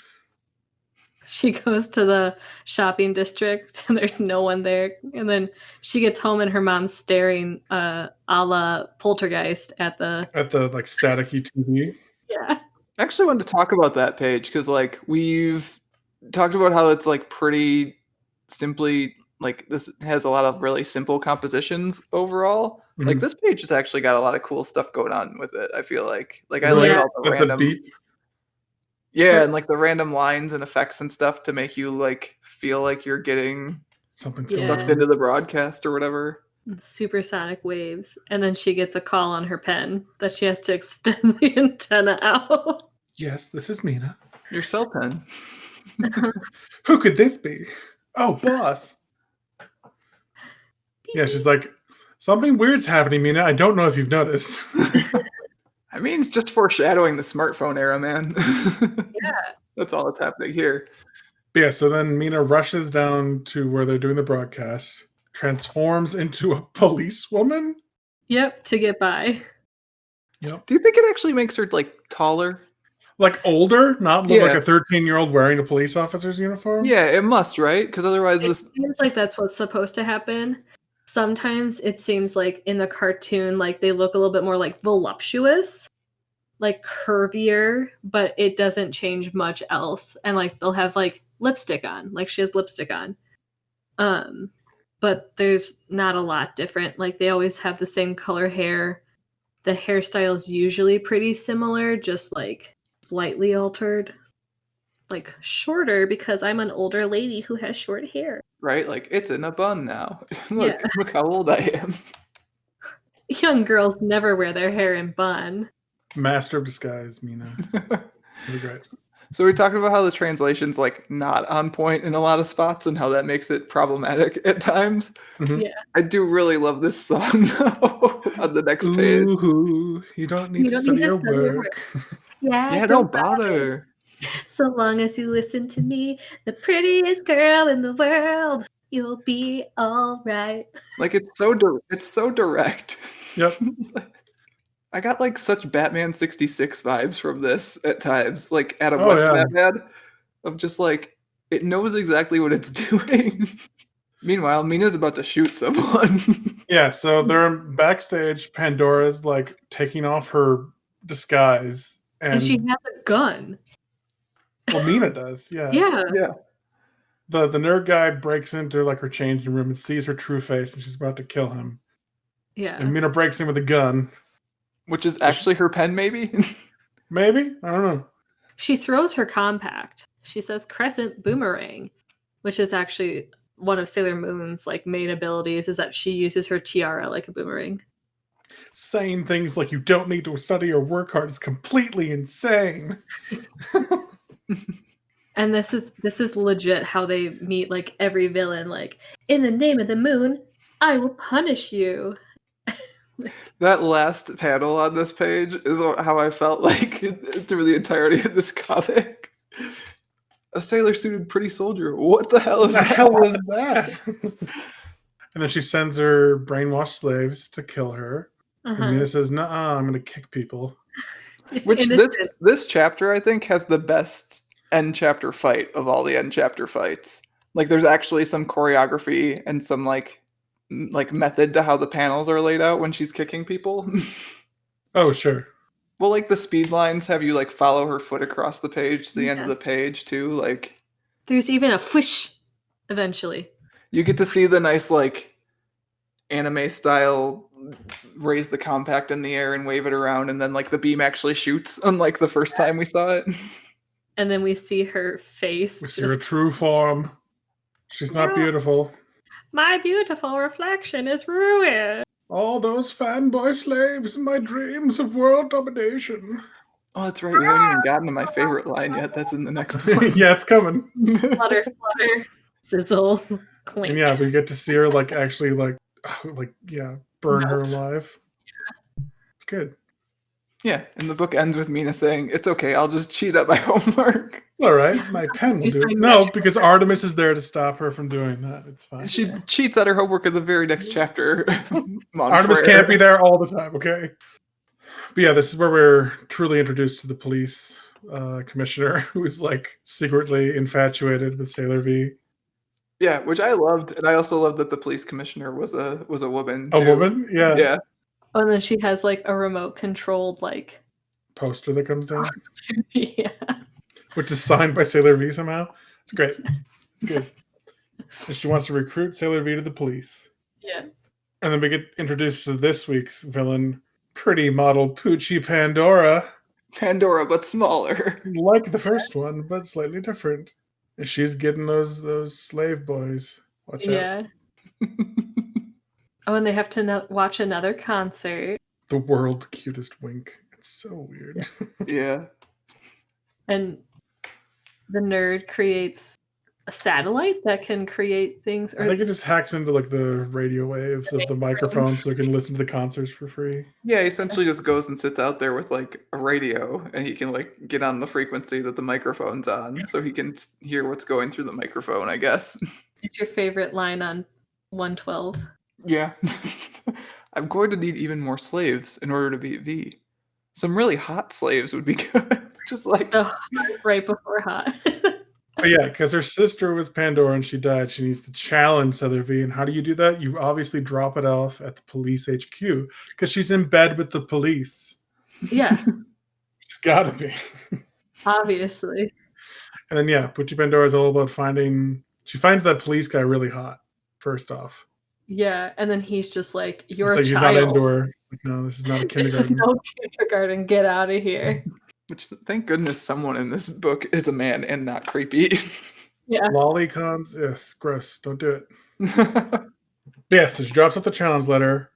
She goes to the shopping district, and there's no one there. And then she gets home, and her mom's staring a la Poltergeist at the like staticky TV. Yeah. I actually wanted to talk about that page because like we've talked about how it's like pretty simply like this has a lot of really simple compositions overall. Mhm. Like this page has actually got a lot of cool stuff going on with it. I feel like I Really? like all the With random the beat. Yeah, and like the random lines and effects and stuff to make you like feel like you're getting Something's Yeah. sucked into the broadcast or whatever. Supersonic waves. And then she gets a call on her pen that she has to extend the antenna out. Yes, this is Mina. Your cell pen. Who could this be? Oh, boss. Yeah, she's like, something weird's happening, Mina. I don't know if you've noticed. I mean, it's just foreshadowing the smartphone era, man. Yeah. That's all that's happening here. Yeah, so then Mina rushes down to where they're doing the broadcast, transforms into a policewoman. Yep, to get by. Yep. Do you think it actually makes her like taller? Like older, not look like Yeah. a 13-year-old wearing a police officer's uniform? Yeah, it must, right? Because otherwise It this seems like that's what's supposed to happen. Sometimes it seems like in the cartoon, like they look a little bit more like voluptuous, like curvier, but it doesn't change much else. And like they'll have like lipstick on, like she has lipstick on. But there's not a lot different. Like they always have the same color hair. The hairstyle is usually pretty similar, just like slightly altered. Like shorter because I'm an older lady who has short hair. right? Like it's in a bun now. Look how old I am. Young girls never wear their hair in bun. Master of disguise, Mina. Really great. So we talked about how the translation's like not on point in a lot of spots and how that makes it problematic at times. Mhm. Yeah. I do really love this song though on the next page. Ooh, you don't need to study your work. Yeah, don't bother. So long as you listen to me, the prettiest girl in the world, you'll be all right. Like it's so direct. Yep. I got like such Batman 66 vibes from this at times, like Adam Oh, West yeah. Batman, of just like it knows exactly what it's doing. Meanwhile, Mina's about to shoot someone. Yeah, so they're backstage. Pandora's like taking off her disguise. And she has a gun. Well, Mina does, yeah. Yeah. Yeah. The nerd guy breaks into like her changing room and sees her true face, and she's about to kill him. Yeah. And Mina breaks in with a gun. Which is actually her pen, maybe? Maybe? I don't know. She throws her compact. She says crescent boomerang, which is actually one of Sailor Moon's like main abilities is that she uses her tiara like a boomerang. Saying things like you don't need to study or work hard is completely insane. And this is legit how they meet like every villain, like, in the name of the moon, I will punish you. That last panel on this page is how I felt like through the entirety of this comic. A sailor-suited pretty soldier. What the hell is What the that? hell is that? And then she sends her brainwashed slaves to kill her. And Mina says, "Nuh-uh, I'm going to kick people." Which this chapter, I think, has the best end chapter fight of all the end chapter fights. Like, there's actually some choreography and some like method to how the panels are laid out when she's kicking people. Oh, sure. Well, like the speed lines have you like follow her foot across the page to the end of Yeah. the page too. Like There's even a whoosh eventually. you get to see the nice like anime style raise the compact in the air and wave it around, and then like the beam actually shoots, unlike the first time we saw it. And then we see her face. We see her true form. She's not Yeah. beautiful. My beautiful reflection is ruined. All those fanboy slaves in my dreams of world domination. Oh, that's right. We haven't even gotten to my favorite line yet. That's in the next one. Yeah, it's coming. Flutter, flutter, sizzle, clink. And yeah, we get to see her like actually like burn her Melt. alive. It's good. Yeah, and the book ends with Mina saying, "It's okay, I'll just cheat at my homework." All right, my pen will Use do it. my No, measure. because Artemis is there to stop her from doing that. It's fine. She cheats at her homework in the very next chapter. Artemis can't be there all the time, okay? But yeah, this is where we're truly introduced to the police commissioner, who's like secretly infatuated with Sailor V. Yeah, which I loved, and I also loved that the police commissioner was a woman. A too. woman? Yeah. Yeah. Oh, and then she has like a remote controlled like Poster that comes down, yeah. which is signed by Sailor V somehow. It's great. It's good. And she wants to recruit Sailor V to the police. Yeah. And then we get introduced to this week's villain, pretty model Poochie Pandora. Pandora, but smaller. Like the first one, but slightly different. And she's getting those slave boys. Watch out. Yeah. Oh, and they have to watch another concert. The world's cutest wink. It's so weird. Yeah. And the nerd creates a satellite that can create things. I think it just hacks into like the radio waves of the microphone so it can listen to the concerts for free. Yeah, he essentially just goes and sits out there with like a radio, and he can like get on the frequency that the microphone's on, so he can hear what's going through the microphone, I guess. It's your favorite line on 112. Yeah. I'm going to need even more slaves in order to beat V. Some really hot slaves would be good. Just like Right before hot. But yeah, because her sister was Pandora and she died. She needs to challenge Sailor V. And how do you do that? You obviously drop it off at the police HQ because she's in bed with the police. Yeah. She's got to be. Obviously. And then, yeah, Poochie Pandora is all about she finds that police guy really hot, first off. Yeah. And then he's just like, you're It's a like child. he's not indoor. Like, no, this is not a kindergarten. This is no kindergarten. Get out of here. Which, thank goodness someone in this book is a man and not creepy. Yeah. Lolicons, yes, gross. Don't do it. But yeah, so she drops off the challenge letter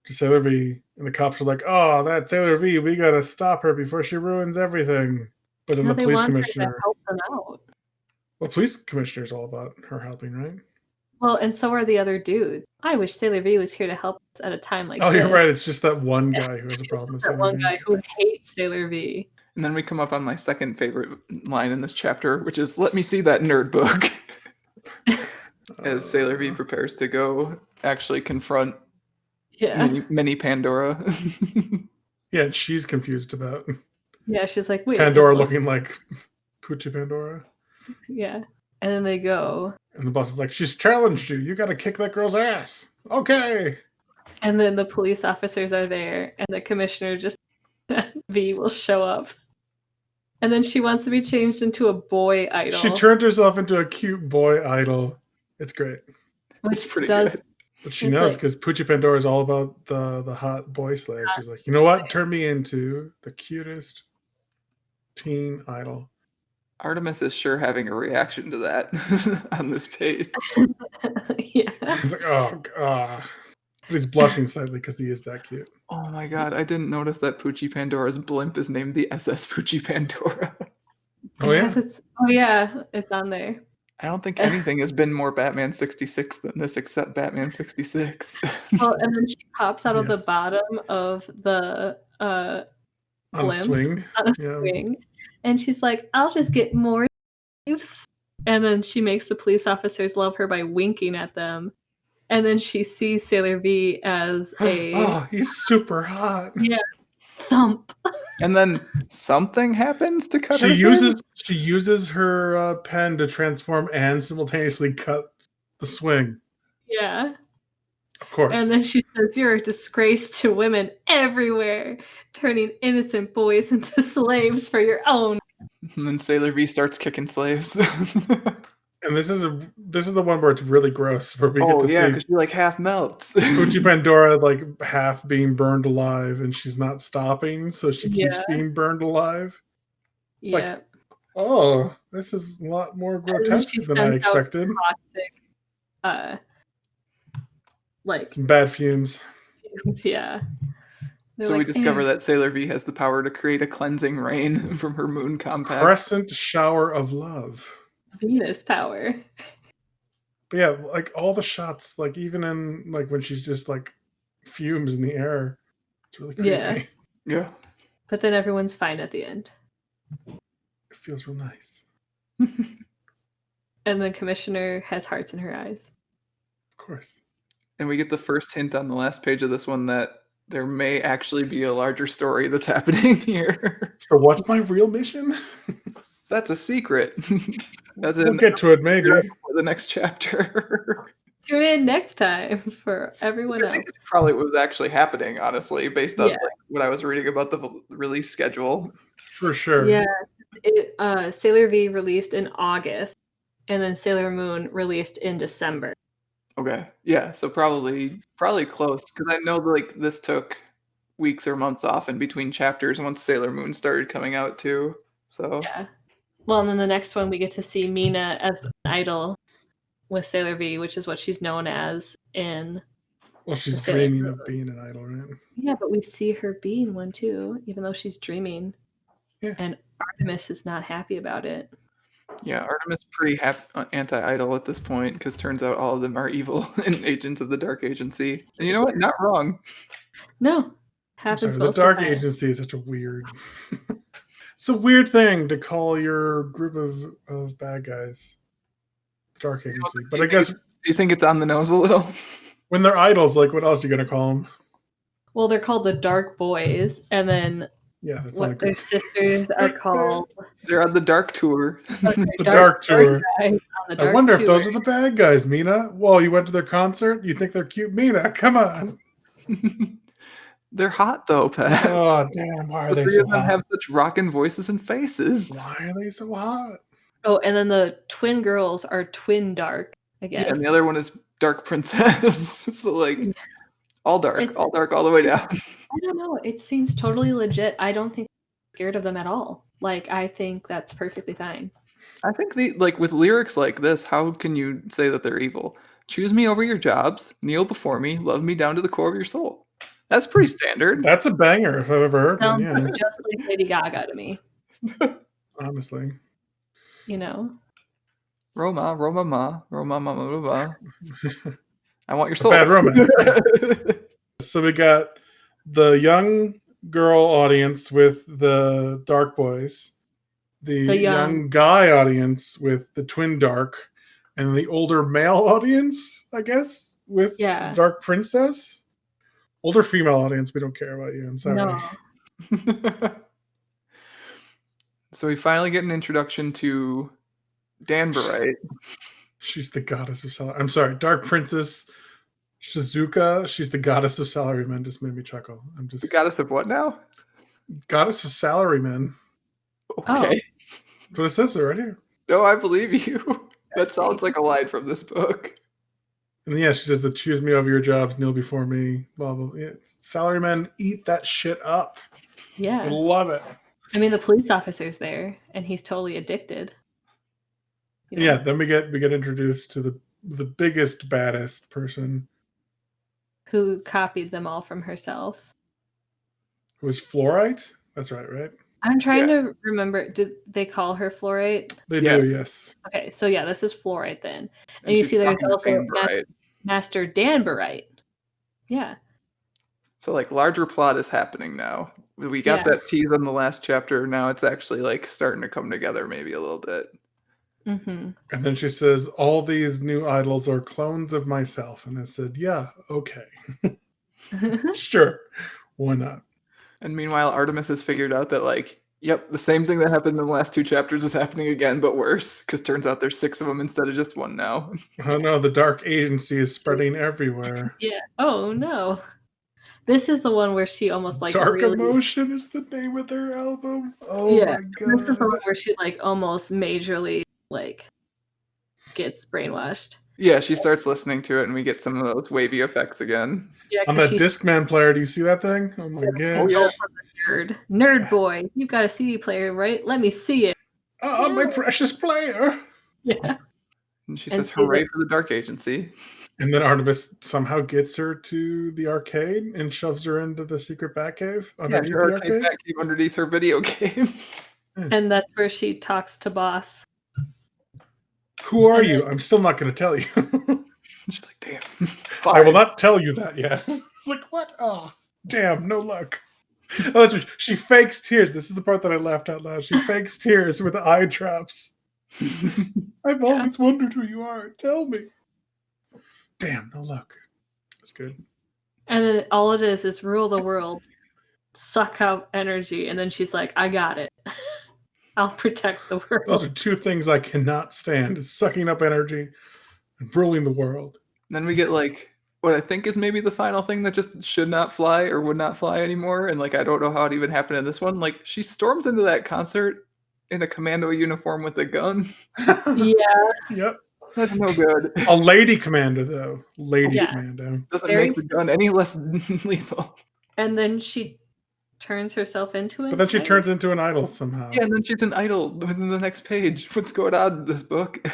to Sailor V, and the cops are like, "Oh, that Sailor V, we gotta stop her before she ruins everything." But then No, the they police want her commissioner, to help them out. well, police commissioner is all about her helping, right? Well, and so are the other dudes. I wish Sailor V was here to help us at a time like Oh, this. you're right. It's just that one guy who has a problem with that Sailor one V. guy who hates Sailor V. And then we come up on my second favorite line in this chapter, which is, "Let me see that nerd book." As Sailor V prepares to go actually confront mini Pandora. Yeah, and she's confused about Yeah, she's like, wait. Pandora looking like Poochie Pandora. Yeah. And then they go. And the boss is like, "She's challenged you. You got to kick that girl's ass." Okay. And then the police officers are there, and the commissioner just V will show up. And then she wants to be changed into a boy idol. She turned herself into a cute boy idol. It's great. Which pretty does good. But she knows because Poochie Pandora is all about the hot boy slave. She's like, you know what? Turn me into the cutest teen idol. Artemis is sure having a reaction to that on this page. Yeah. He's like, oh, God. But he's blushing slightly because he is that cute. Oh my god, I didn't notice that Poochie Pandora's blimp is named the SS Poochie Pandora. Oh, yeah? Yeah, it's on there. I don't think anything has been more Batman 66 than this except Batman 66. Well, and then she pops out of the Yes. bottom of the On a blimp swing. on a Yeah. swing. And she's like, I'll just get more use. And then she makes the police officers love her by winking at them. And then she sees Sailor V as a Oh, he's super hot. thump. And then something happens to cut She her uses her pen to transform and simultaneously cut the swing. Yeah. Of course. And then she says, "You're a disgrace to women everywhere, turning innocent boys into slaves for your own." And then Sailor V starts kicking slaves. And this is the one where it's really gross, where we get to see because she like half melts. Uchi Pandora like half being burned alive, and she's not stopping, so she keeps Yeah. being burned alive. It's like, Yeah. oh, this is a lot more And then grotesque she than I sends out expected. toxic, like, Some bad fumes. fumes, yeah. They're So we like, discover "Eh." that Sailor V has the power to create a cleansing rain from her moon compact. Crescent shower of love. Venus power. But yeah, like all the shots, like even in like when she's just like fumes in the air, it's really creepy. Yeah. Yeah. But then everyone's fine at the end. It feels real nice. And the commissioner has hearts in her eyes. Of course. And we get the first hint on the last page of this one that there may actually be a larger story that's happening here. So what's my real mission? That's a secret. As We'll in, get to it maybe. for the next chapter. Tune in next time for everyone I else. think it's probably what was actually happening, honestly, based on Yeah. like, what I was reading about the release schedule. For sure. Yeah. Sailor V released in August, and then Sailor Moon released in December. Okay. Yeah. So probably close, because I know like this took weeks or months off in between chapters once Sailor Moon started coming out too. So Yeah. Well, and then the next one we get to see Mina as an idol with Sailor V, which is what she's known as in. Well, she's Sailor dreaming Moon. of being an idol, right? Yeah, but we see her being one too, even though she's dreaming. Yeah. And Artemis is not happy about it. yeah, Artemis pretty anti-idol at this point, because turns out all of them are evil and agents of the Dark Agency. And you know what? Not wrong. No. I'm Happens sorry, the most Dark of the time. Agency is such a weird. It's a weird thing to call your group of bad guys Dark Agency. But I guess Do you think it's on the nose a little? when they're idols, like what else are you gonna call them? Well, they're called the Dark Boys, and then Yeah, that's not a what their good. sisters are called. They're on the Dark Tour. The Dark Tour. Guys on the I Dark wonder if those Tour. are the bad guys, Mina. Well, you went to their concert. You think they're cute, Mina? Come on. They're hot though, Pat. Oh damn! Why are The they three so of them hot? have such rockin' voices and faces. Why are they so hot? Oh, and then the twin girls are twin dark, I guess. Yeah, and the other one is Dark Princess. So like all dark It's- all the way down. I don't know. It seems totally legit. I don't think I'm scared of them at all. Like, I think that's perfectly fine. I think with lyrics like this, how can you say that they're evil? Choose me over your jobs, kneel before me, love me down to the core of your soul. That's pretty standard. That's a banger if I've ever heard one. Sounds Yeah, just like Lady Gaga to me, honestly. you know? Roma, Roma ma, Roma mama Roma. I want your soul. Bad romance. So we got the young girl audience with the dark boys, the young guy audience with the twin dark, and the older male audience, I guess, with Dark Princess. Older female audience, we don't care about you. I'm sorry. No. So we finally get an introduction to Danburite. She's the goddess of salary. I'm sorry, Dark Princess Shizuka. She's the goddess of salarymen. Just made me chuckle. I'm just the goddess of what now? Goddess of salarymen. Okay. That's what it says right here. No, I believe you. That sounds like a line from this book. And yeah, she says the choose me over your jobs, kneel before me, blah, blah, blah. Yeah, salarymen eat that shit up. Yeah. I love it. I mean, the police officer's there, and he's totally addicted. You know? Yeah, then we get introduced to the biggest, baddest person. Who copied them all from herself. Who was Fluorite? That's right? I'm trying to remember. Did they call her Fluorite? They do, yes. Okay, so yeah, this is Fluorite then. And you see there's also Master Danburite. Yeah. So like larger plot is happening now. We got that tease on the last chapter. Now it's actually like starting to come together maybe a little bit. Mm-hmm. And then she says, all these new idols are clones of myself. And I said, yeah, okay. Sure. Why not? And meanwhile, Artemis has figured out that like Yep, the same thing that happened in the last 2 chapters is happening again, but worse, because turns out there's 6 of them instead of just 1 now. Oh no, the dark agency is spreading everywhere. Yeah. Oh no. This is the one where she almost like Dark really. Emotion is the name of their album. Oh Yeah. my This is the god. one where she like almost majorly like gets brainwashed. Yeah, she starts listening to it, and we get some of those wavy effects again. Yeah, On because that she's, Discman player, do you see that thing? Oh my she's gosh. yeah. going for the nerd. Nerd boy, you've got a CD player, right? Let me see it. Oh, my Yeah. precious player. Yeah. And she And says, see hooray that- for the Dark Agency. And then Artemis somehow gets her to the arcade and shoves her into the secret Batcave Yeah, underneath her the arcade arcade. back came underneath her video game. And that's where she talks to Boss. Who are And you? I'm still not going to tell you. She's like, damn. I will Fine. not tell you that yet. It's like, what? Oh, damn, no luck. Oh, that's right. She fakes tears. This is the part that I laughed out loud. She fakes tears with eye drops. I've always wondered who you are. Tell me. Damn, no luck. That's good. And then all it is rule the world, suck out energy, and then she's like, I got it. I'll protect the world. Those are 2 things I cannot stand: is sucking up energy and ruling the world. Then we get like what I think is maybe the final thing that just should not fly or would not fly anymore. And like I don't know how it even happened in this one. Like she storms into that concert in a commando uniform with a gun. Yeah. Yep. That's no good. A lady commander, though. Lady Yeah. commando. Doesn't Very make the gun any less lethal. And then she turns herself into it. But then she turns into an idol somehow. Yeah, and then she's an idol within the next page. What's going on in this book?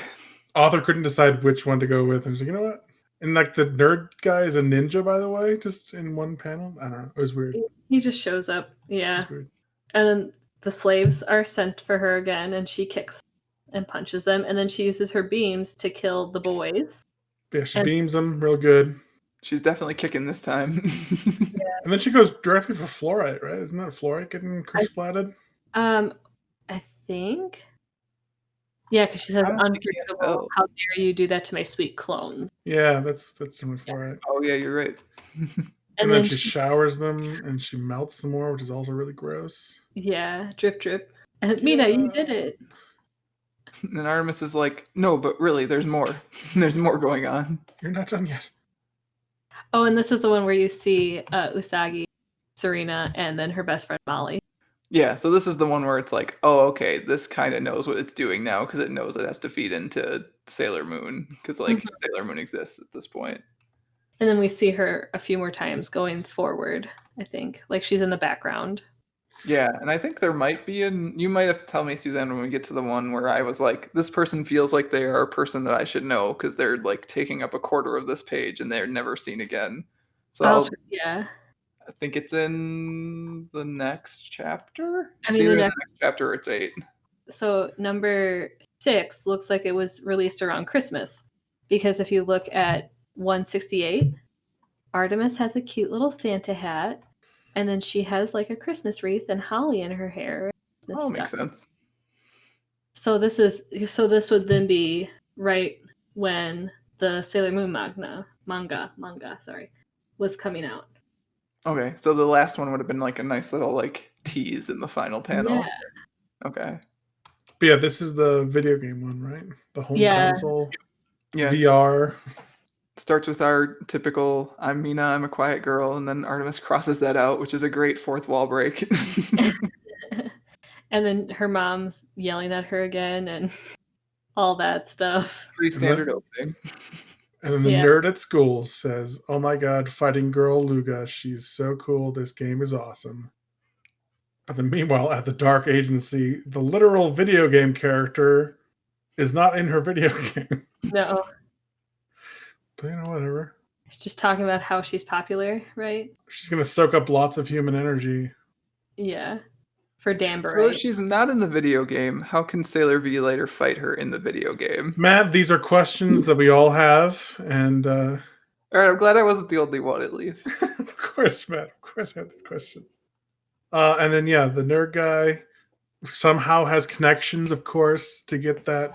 Author couldn't decide which one to go with. And she's like, you know what? And like the nerd guy is a ninja, by the way, just in one panel. I don't know. It was weird. He just shows up. It Yeah. was weird. And then the slaves are sent for her again, and she kicks and punches them. And then she uses her beams to kill the boys. Yeah, she And- beams them real good. She's definitely kicking this time. And then she goes directly for fluorite, right? Isn't that fluorite getting splatted? I think. Yeah, because she says, Honestly, can't unforgivable. tell. How dare you do that to my sweet clones? Yeah, that's similar fluorite. Oh yeah, you're right. And then she showers them and she melts some more, which is also really gross. Yeah, drip drip. And Mina, you did it. And Artemis is like, no, but really, there's more. There's more going on. You're not done yet. Oh, and this is the one where you see Usagi, Serena, and then her best friend Molly. Yeah, so this is the one where it's like, oh, okay, this kind of knows what it's doing now because it knows it has to feed into Sailor Moon because like Sailor Moon exists at this point. And then we see her a few more times going forward, I think. Like she's in the background. Yeah, and I think there might be you might have to tell me, Suzanne, when we get to the one where I was like, this person feels like they are a person that I should know because they're like taking up a quarter of this page and they're never seen again. So Yeah. I think it's in the next chapter. I mean, It's either the in next- the next chapter or it's 8. So number 6 looks like it was released around Christmas. Because if you look at 168, Artemis has a cute little Santa hat. And then she has like a Christmas wreath and holly in her hair. Oh, makes sense. So this would then be right when the Sailor Moon manga, was coming out. Okay, so the last one would have been like a nice little like tease in the final panel. Yeah. Okay. But yeah, this is the video game one, right? The home console. Yeah. VR. Starts with our typical I'm Mina, I'm a quiet girl, and then Artemis crosses that out, which is a great fourth wall break. And then her mom's yelling at her again and all that stuff. Pretty standard opening. And then the nerd at school says, oh my god, fighting girl Luga, she's so cool, this game is awesome. But then meanwhile, at the Dark Agency, the literal video game character is not in her video game. No. But you know, whatever. She's just talking about how she's popular, right? She's going to soak up lots of human energy. Yeah. For Danbury. So if she's not in the video game, how can Sailor V later fight her in the video game? Matt, these are questions that we all have. And all right, I'm glad I wasn't the only one, at least. of course, Matt. Of course I have these questions. And then, yeah, the nerd guy somehow has connections, of course, to get that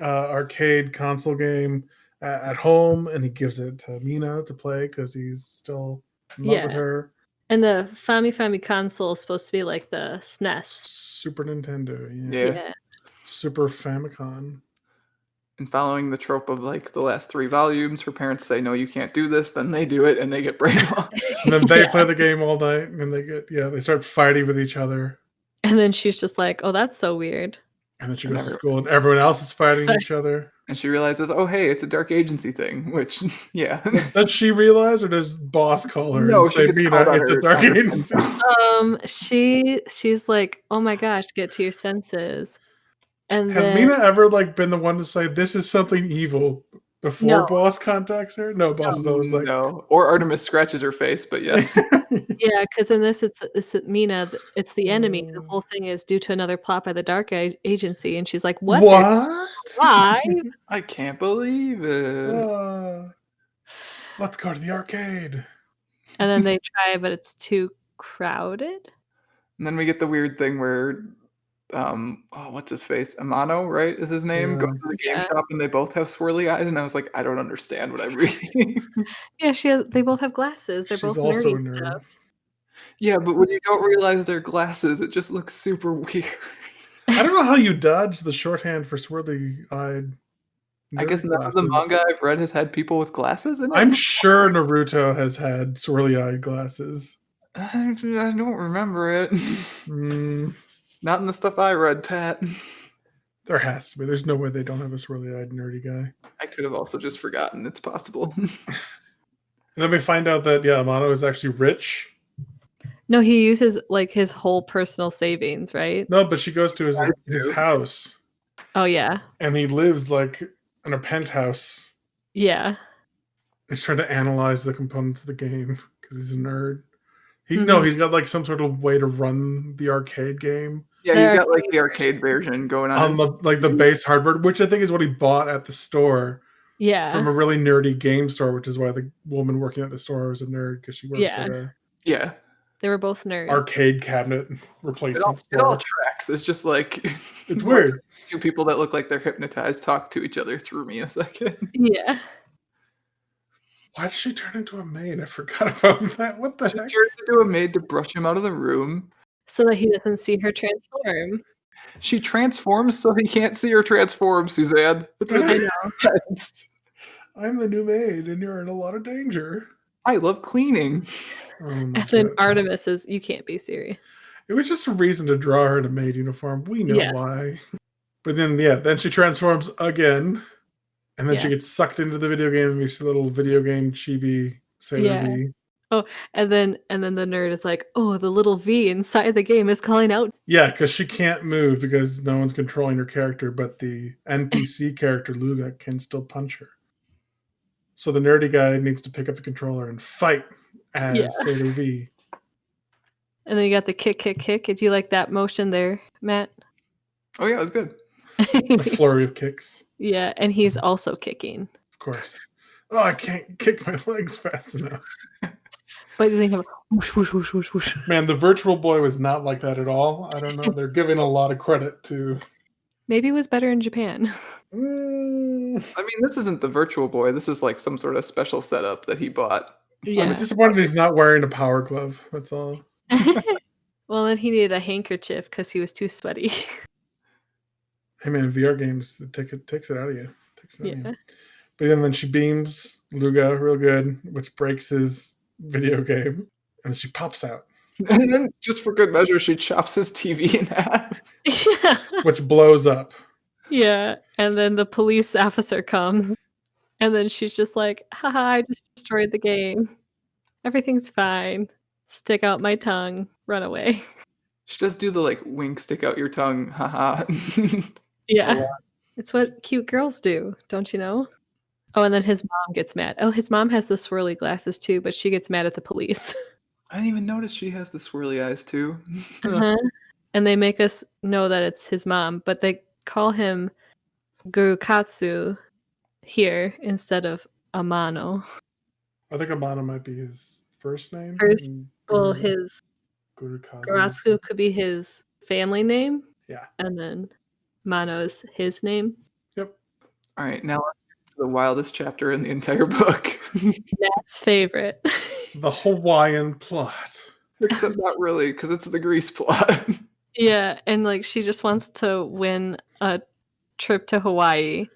arcade console game at home. And he gives it to Mina to play because he's still in love with her. And the Family console is supposed to be like the SNES. Super Nintendo. Yeah. Super Famicom. And following the trope of like the last 3 volumes, her parents say, no, you can't do this. Then they do it and they get brainwashed. And then they play the game all night and they start fighting with each other. And then she's just like, oh, that's so weird. And then she goes to school and everyone else is fighting each other. And she realizes, oh, hey, it's a dark agency thing, which, yeah. Does she realize or does boss call her No, and say, Mina, it's a dark agency? She's like, oh my gosh, get to your senses. And has Mina ever like been the one to say this is something evil before boss contacts her? No, boss is always like no. Or Artemis scratches her face, but yes. Yeah, because in this it's Mina, it's the enemy. The whole thing is due to another plot by the dark agency, and she's like, what? Why? I can't believe it. Let's go to the arcade. And then they try, but it's too crowded. And then we get the weird thing where what's his face? Amano, right? Is his name? Goes to the game shop and they both have swirly eyes, and I was like, I don't understand what I'm reading. Yeah, they both have glasses. They're both also nerdy a nerd. stuff. Yeah, but when you don't realize they're glasses, it just looks super weird. I don't know how you dodge the shorthand for swirly-eyed. I guess none of the manga I've read has had people with glasses in it. I'm sure Naruto has had swirly-eyed glasses. I don't remember it. Not in the stuff I read, Pat. There has to be. There's no way they don't have a swirly-eyed nerdy guy. I could have also just forgotten. It's possible. And then we find out that, Amano is actually rich. No, he uses like his whole personal savings, right? No, but she goes to his house. Oh, yeah. And he lives like in a penthouse. Yeah. He's trying to analyze the components of the game because he's a nerd. He's got like some sort of way to run the arcade game. Yeah, he's got like the arcade version going on the base hardware, which I think is what he bought at the store. Yeah. From a really nerdy game store, which is why the woman working at the store was a nerd because she works at a They were both nerds. arcade cabinet replacement store. It all tracks. It's just like it's weird. 2 people that look like they're hypnotized talk to each other through me in a second. Yeah. Why did she turn into a maid? I forgot about that. What the heck? She turns into a maid to brush him out of the room. So that he doesn't see her transform. She transforms so he can't see her transform, Suzanne. That's what I know. I'm the new maid and you're in a lot of danger. I love cleaning. And then Artemis says, you can't be serious. It was just a reason to draw her in a maid uniform. We know why. But then she transforms again. And then she gets sucked into the video game and we see a little video game chibi Sailor V. Oh, and then the nerd is like, oh, the little V inside the game is calling out. Yeah, because she can't move because no one's controlling her character, but the NPC character Luga can still punch her. So the nerdy guy needs to pick up the controller and fight as Sailor V. And then you got the kick. Did you like that motion there, Matt? Oh yeah, it was good. A flurry of kicks. Yeah, and he's also kicking. Of course. Oh, I can't kick my legs fast enough. But they have whoosh, whoosh, whoosh, whoosh, whoosh. Man, the Virtual Boy was not like that at all. I don't know. They're giving a lot of credit to... Maybe it was better in Japan. I mean, this isn't the Virtual Boy. This is like some sort of special setup that he bought. Yeah. I'm disappointed he's not wearing a power glove. That's all. Well, then he needed a handkerchief because he was too sweaty. Hey man, VR games, takes it out of you. But then she beams Luga real good, which breaks his video game, and then she pops out. And then, just for good measure, she chops his TV in half. Yeah. Which blows up. Yeah, and then the police officer comes, and then she's just like, haha, I just destroyed the game. Everything's fine. Stick out my tongue. Run away. She does do the like wink, stick out your tongue, haha. Yeah. It's what cute girls do, don't you know? Oh, and then his mom gets mad. Oh, his mom has the swirly glasses too, but she gets mad at the police. I didn't even notice she has the swirly eyes too. And they make us know that it's his mom, but they call him Gurukatsu here instead of Amano. I think Amano might be his first name. Well, his Gurukatsu could be his family name. Yeah. And then Mano is his name. Yep. All right, now let's get to the wildest chapter in the entire book. Matt's favorite. The Hawaiian plot. Except not really, because it's the Grease plot. Yeah, and like she just wants to win a trip to Hawaii,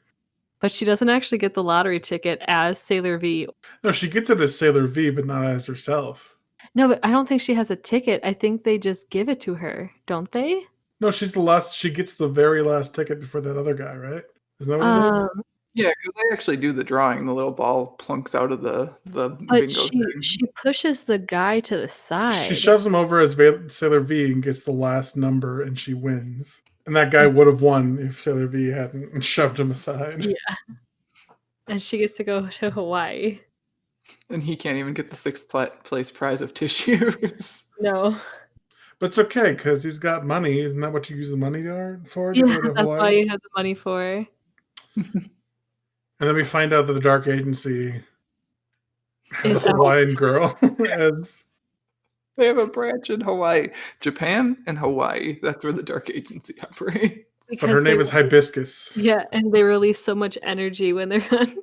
but she doesn't actually get the lottery ticket as Sailor V. No, she gets it as Sailor V, but not as herself. No, but I don't think she has a ticket. I think they just give it to her, don't they? No, she's the last. She gets the very last ticket before that other guy, right? Isn't that what it is? Um, Yeah, because they actually do the drawing. The little ball plunks out of the but bingo she thing. pushes the guy to the side. She shoves him over as Sailor V and gets the last number, and she wins. And that guy would have won if Sailor V hadn't shoved him aside. Yeah. And she gets to go to Hawaii. And he can't even get the 6th place prize of tissues. No. But it's okay because he's got money. Isn't that what you use the money for? To Yeah, go to that's Hawaii? all you have the money for. And then we find out that the Dark Agency has Is a out. Hawaiian girl. as They have a branch in Hawaii. Japan and Hawaii. That's where the Dark Agency operates. But her name is Hibiscus. Yeah, and they release so much energy when they're on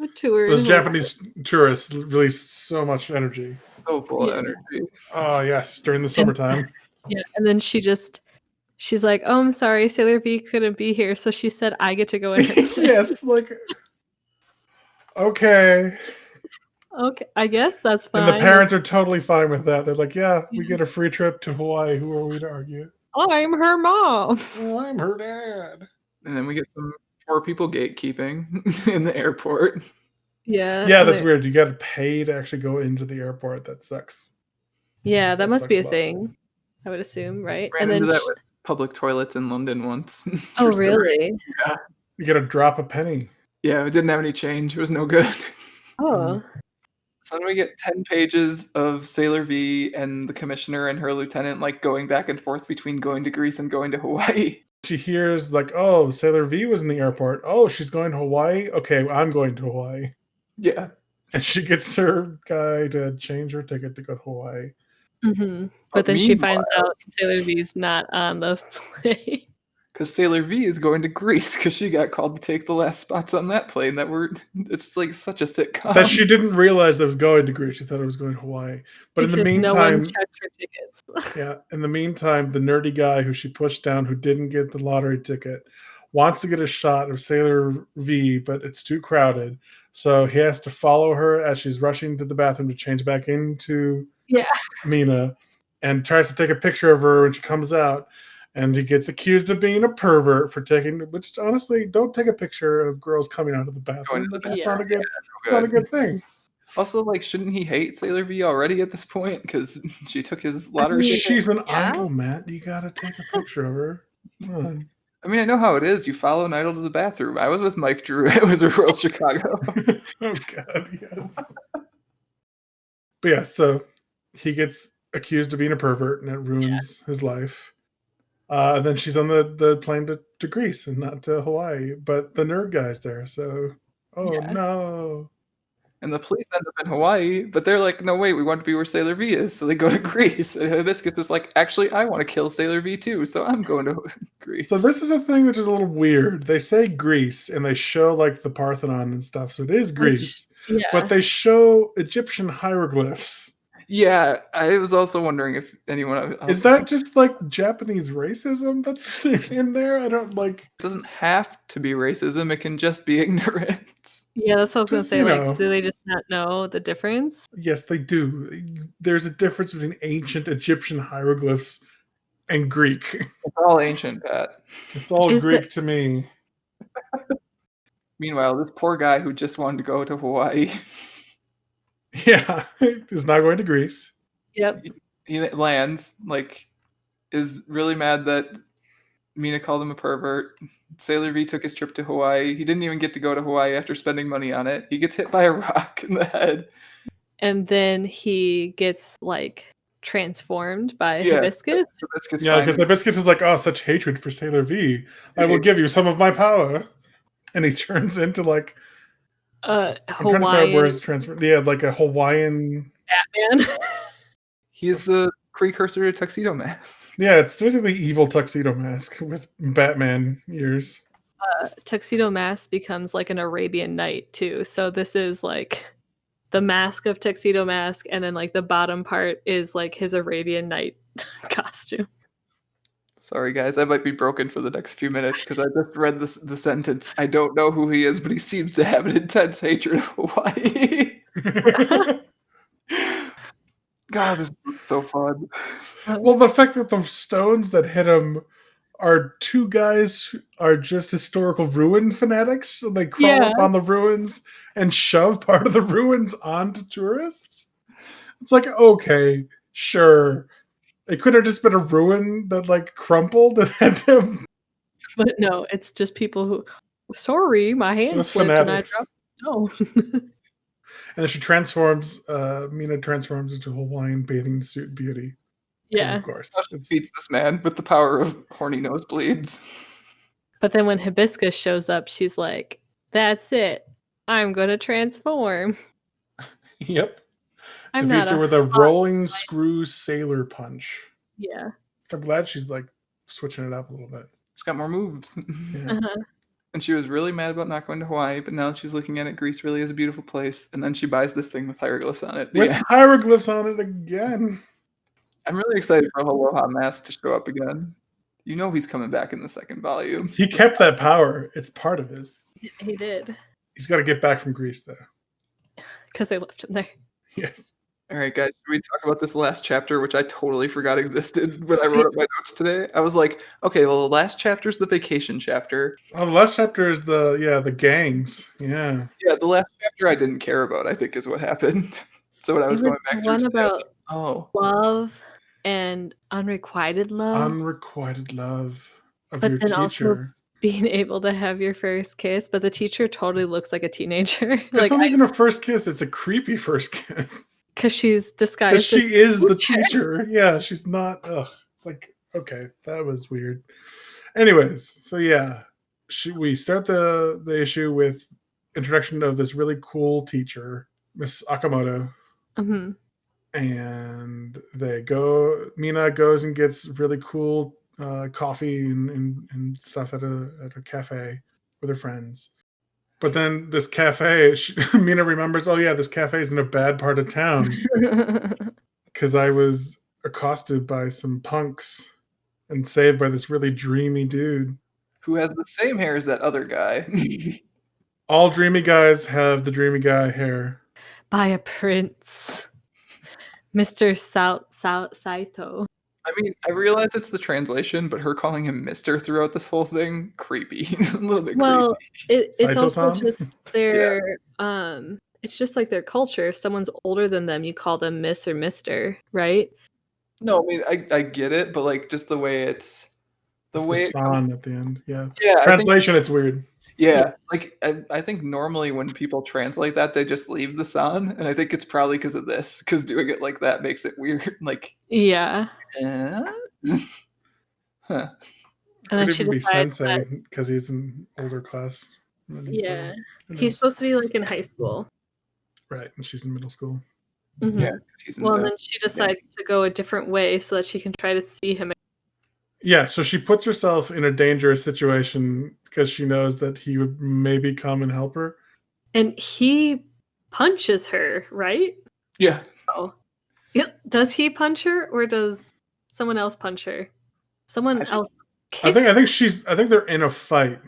a tour. Those Japanese tourists release so much energy. So full of energy. Oh, yes, during the summertime. Yeah, and then she's like, "Oh, I'm sorry, Sailor V couldn't be here, so she said I get to go in her place." Yes, like, okay. Okay, I guess that's fine. And the parents are totally fine with that. They're like, yeah, we get a free trip to Hawaii. Who are we to argue? I'm her mom. Well, I'm her dad. And then we get some poor people gatekeeping in the airport. Yeah. Yeah, that's weird. You got to pay to actually go into the airport. That sucks. Yeah, that must be a sucks thing. I would assume, right? Ran into that with public toilets in London once. Oh, really? Yeah. You got to drop a penny. Yeah, it didn't have any change. It was no good. Oh. So then we get 10 pages of Sailor V and the commissioner and her lieutenant like going back and forth between going to Greece and going to Hawaii. She hears like, oh, Sailor V was in the airport. Oh, she's going to Hawaii? Okay, I'm going to Hawaii. Yeah. And she gets her guy to change her ticket to go to Hawaii. Mm-hmm. But then she finds out Sailor V's not on the plane. Because Sailor V is going to Greece because she got called to take the last spots on that plane. It's like such a sitcom. That she didn't realize that it was going to Greece. She thought it was going to Hawaii. But because in the meantime, no one checked her tickets. Yeah. In the meantime, the nerdy guy who she pushed down, who didn't get the lottery ticket, wants to get a shot of Sailor V, but it's too crowded. So he has to follow her as she's rushing to the bathroom to change back into Mina, and tries to take a picture of her when she comes out. And he gets accused of being a pervert for taking, which honestly, don't take a picture of girls coming out of the bathroom. That's not a good, it's not a good thing. Also, like, shouldn't he hate Sailor V already at this point? Because she took his lottery ticket? She's an idol, Matt. You got to take a picture of her. Come on. I mean, I know how it is. You follow an idol to the bathroom. I was with Mike Drew at Wizard World Chicago. Oh, God, yes. But yeah, so he gets accused of being a pervert, and it ruins his life. And then she's on the plane to Greece and not to Hawaii. But the nerd guy's there, so... no. And the police end up in Hawaii, but they're like, no, wait, we want to be where Sailor V is. So they go to Greece. And Hibiscus is like, actually, I want to kill Sailor V too, so I'm going to Greece. So this is a thing which is a little weird. They say Greece, and they show like the Parthenon and stuff. So it is Greece. But they show Egyptian hieroglyphs. Yeah, I was also wondering if anyone else... Is that just like Japanese racism that's in there? I don't like... It doesn't have to be racism. It can just be ignorance. Yeah, that's what I was going to say. Like, do they just not know the difference? Yes, they do. There's a difference between ancient Egyptian hieroglyphs and Greek. It's all ancient, Pat. It's all Greek to me. Meanwhile, this poor guy who just wanted to go to Hawaii... Yeah, is not going to Greece. Yep. He lands, like, is really mad that Mina called him a pervert. Sailor V took his trip to Hawaii. He didn't even get to go to Hawaii after spending money on it. He gets hit by a rock in the head. And then he gets, like, transformed by Hibiscus. Yeah, because Hibiscus is like, oh, such hatred for Sailor V. I will give you some of my power. And he turns into, like... Hawaiian. Where's transfer? Yeah, like a Hawaiian Batman. He's the precursor to Tuxedo Mask. Yeah, it's basically evil Tuxedo Mask with Batman ears. Tuxedo Mask becomes like an Arabian Night too. So this is like the mask of Tuxedo Mask, and then like the bottom part is like his Arabian Night costume. Sorry, guys, I might be broken for the next few minutes because I just read the sentence. I don't know who he is, but he seems to have an intense hatred of Hawaii. God, this is so fun. Well, the fact that the stones that hit him are two guys who are just historical ruin fanatics. So they crawl up on the ruins and shove part of the ruins onto tourists. It's like, okay, sure. It could have just been a ruin that like crumpled and had to. But no, it's just people who. Sorry, my hand Those slipped fanatics. and I dropped the stone. And then she transforms. Mina transforms into a Hawaiian bathing suit beauty. Yeah, of course, She beats this man with the power of horny nosebleeds. but then when Hibiscus shows up, she's like, "That's it. I'm gonna transform." Yep. I'm Defeats not her with a rolling screw sailor punch. Yeah. I'm glad she's like switching it up a little bit. It's got more moves. Yeah. And she was really mad about not going to Hawaii, but now she's looking at it. Greece really is a beautiful place. And then she buys this thing with hieroglyphs on it. With hieroglyphs on it again. I'm really excited for Aloha Mask to show up again. You know he's coming back in the second volume. He kept that power. It's part of his. He did. He's got to get back from Greece, though. Because they left him there. Yes. All right, guys, should we talk about this last chapter, which I totally forgot existed when I wrote up my notes today? I was like, okay, well, the last chapter is the vacation chapter. Oh, the last chapter is the gangs. Yeah. Yeah, the last chapter I didn't care about, I think is what happened. So when I was going back through one today, I was about like, oh. love and unrequited love. Unrequited love of But your then also teacher. being able to have your first kiss, but the teacher totally looks like a teenager. It's not even a first kiss. It's a creepy first kiss. Because she's Because disguised. she is the teacher. Yeah, she's not. Ugh. It's like, okay, that was weird. Anyways, so yeah, we start the issue with introduction of this really cool teacher, Miss Akamoto. Mhm. And Mina goes and gets really cool coffee and stuff at a cafe with her friends. But then this cafe, Mina remembers, oh yeah, this cafe is in a bad part of town because I was accosted by some punks and saved by this really dreamy dude. Who has the same hair as that other guy. All dreamy guys have the dreamy guy hair. By a prince. Mr. Saito. I mean, I realize it's the translation, but her calling him Mister throughout this whole thing, creepy. A little bit Well, creepy. it's also Saito-san? just their it's just like their culture. If someone's older than them, you call them Miss or Mister, right? No, I mean, I get it, but like just the way it's The san at the end. Yeah. Yeah, Translation, it's weird. Yeah, like I think normally when people translate that, they just leave the san, and I think it's probably because of this, because doing it like that makes it weird. Like, Yeah. huh? And then Could she even be decides sensei that, because he's in older class. yeah, who he's knows? supposed to be like in high school. Right, and she's in middle school. Mhm. Yeah, 'cause he's in Well, the- and then she decides to go a different way so that she can try to see him. Yeah, so she puts herself in a dangerous situation because she knows that he would maybe come and help her. And he punches her, right? yeah. Oh. Yep. Does he punch her or does someone else punch her? Someone else kicks I think they're in a fight,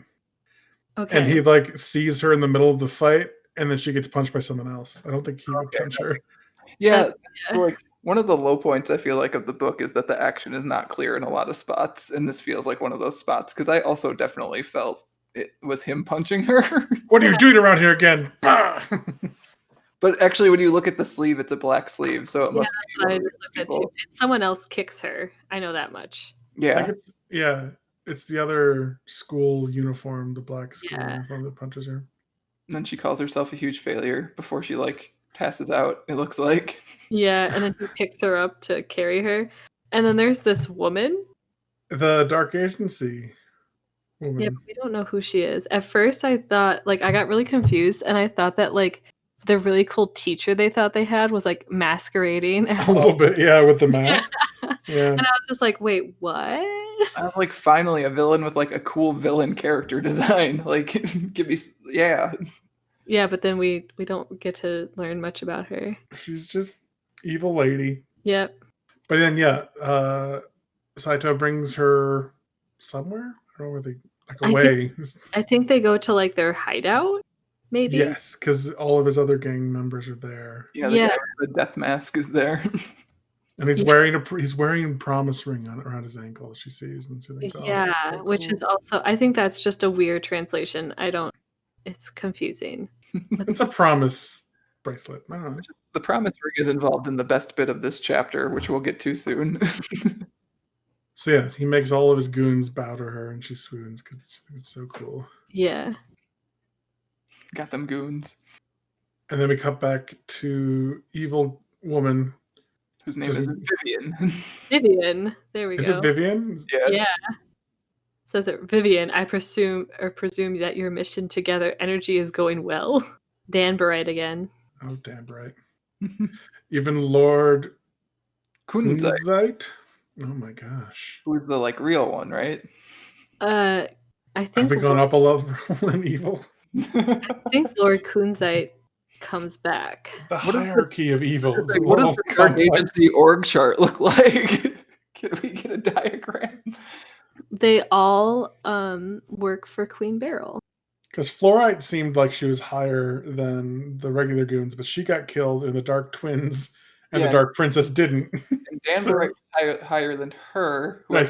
Okay. and he like sees her in the middle of the fight, and then she gets punched by someone else. I don't think he would punch her. Yeah, Yeah. so like one of the low points I feel like of the book is that the action is not clear in a lot of spots, and this feels like one of those spots because I also definitely felt it was him punching her. What are you doing around here again? Bah! But actually, when you look at the sleeve, it's a black sleeve, so it Yeah, must that's be what one I of just the looked at people. too. Someone else kicks her. I know that much. Yeah, It's the other school uniform, the black school Yeah. uniform that punches her. and then she calls herself a huge failure before she like passes out. It looks like. Yeah, and then he picks her up to carry her. And then there's this woman. The Dark Agency woman. Yeah, but we don't know who she is. At first I thought like I got really confused and I thought that like the really cool teacher they thought they had was like masquerading as A little bit, yeah, with the mask. Yeah. and I was just like, wait, what? I'm like finally a villain with like a cool villain character design. Like, give me, yeah. Yeah, but then we don't get to learn much about her. She's just evil lady. Yep. But then, yeah, Saito brings her somewhere. I don't know where they away. I think they go to like their hideout, maybe. Yes, because all of his other gang members are there. Yeah, the guy with the death mask is there. And he's wearing a promise ring around his ankle. She sees and she thinks, "Oh, that's so cool." Which is also, I think that's just a weird translation. It's confusing. It's a promise bracelet. I don't know. The promise ring is involved in the best bit of this chapter, which we'll get to soon. So yeah, he makes all of his goons bow to her, and she swoons because it's so cool. Yeah. Got them goons. And then we cut back to evil woman. Whose name is Vivian. Vivian. There we go. Is it Vivian? Yeah. It says it, Vivian, I presume that your mission to gather energy is going well. Dan Barite again. Oh, damn right. Even Lord Kunzite. Oh my gosh. Who's the like real one, right? I think Have we gone up a level in evil? I think Lord Kunzite comes back. The hierarchy of evil. What does the Dark Agency org chart look like? Can we get a diagram? They all work for Queen Beryl. Because Fluorite seemed like she was higher than the regular goons, but she got killed, and the Dark Twins and the Dark Princess didn't. And Dan Barite was higher than her, who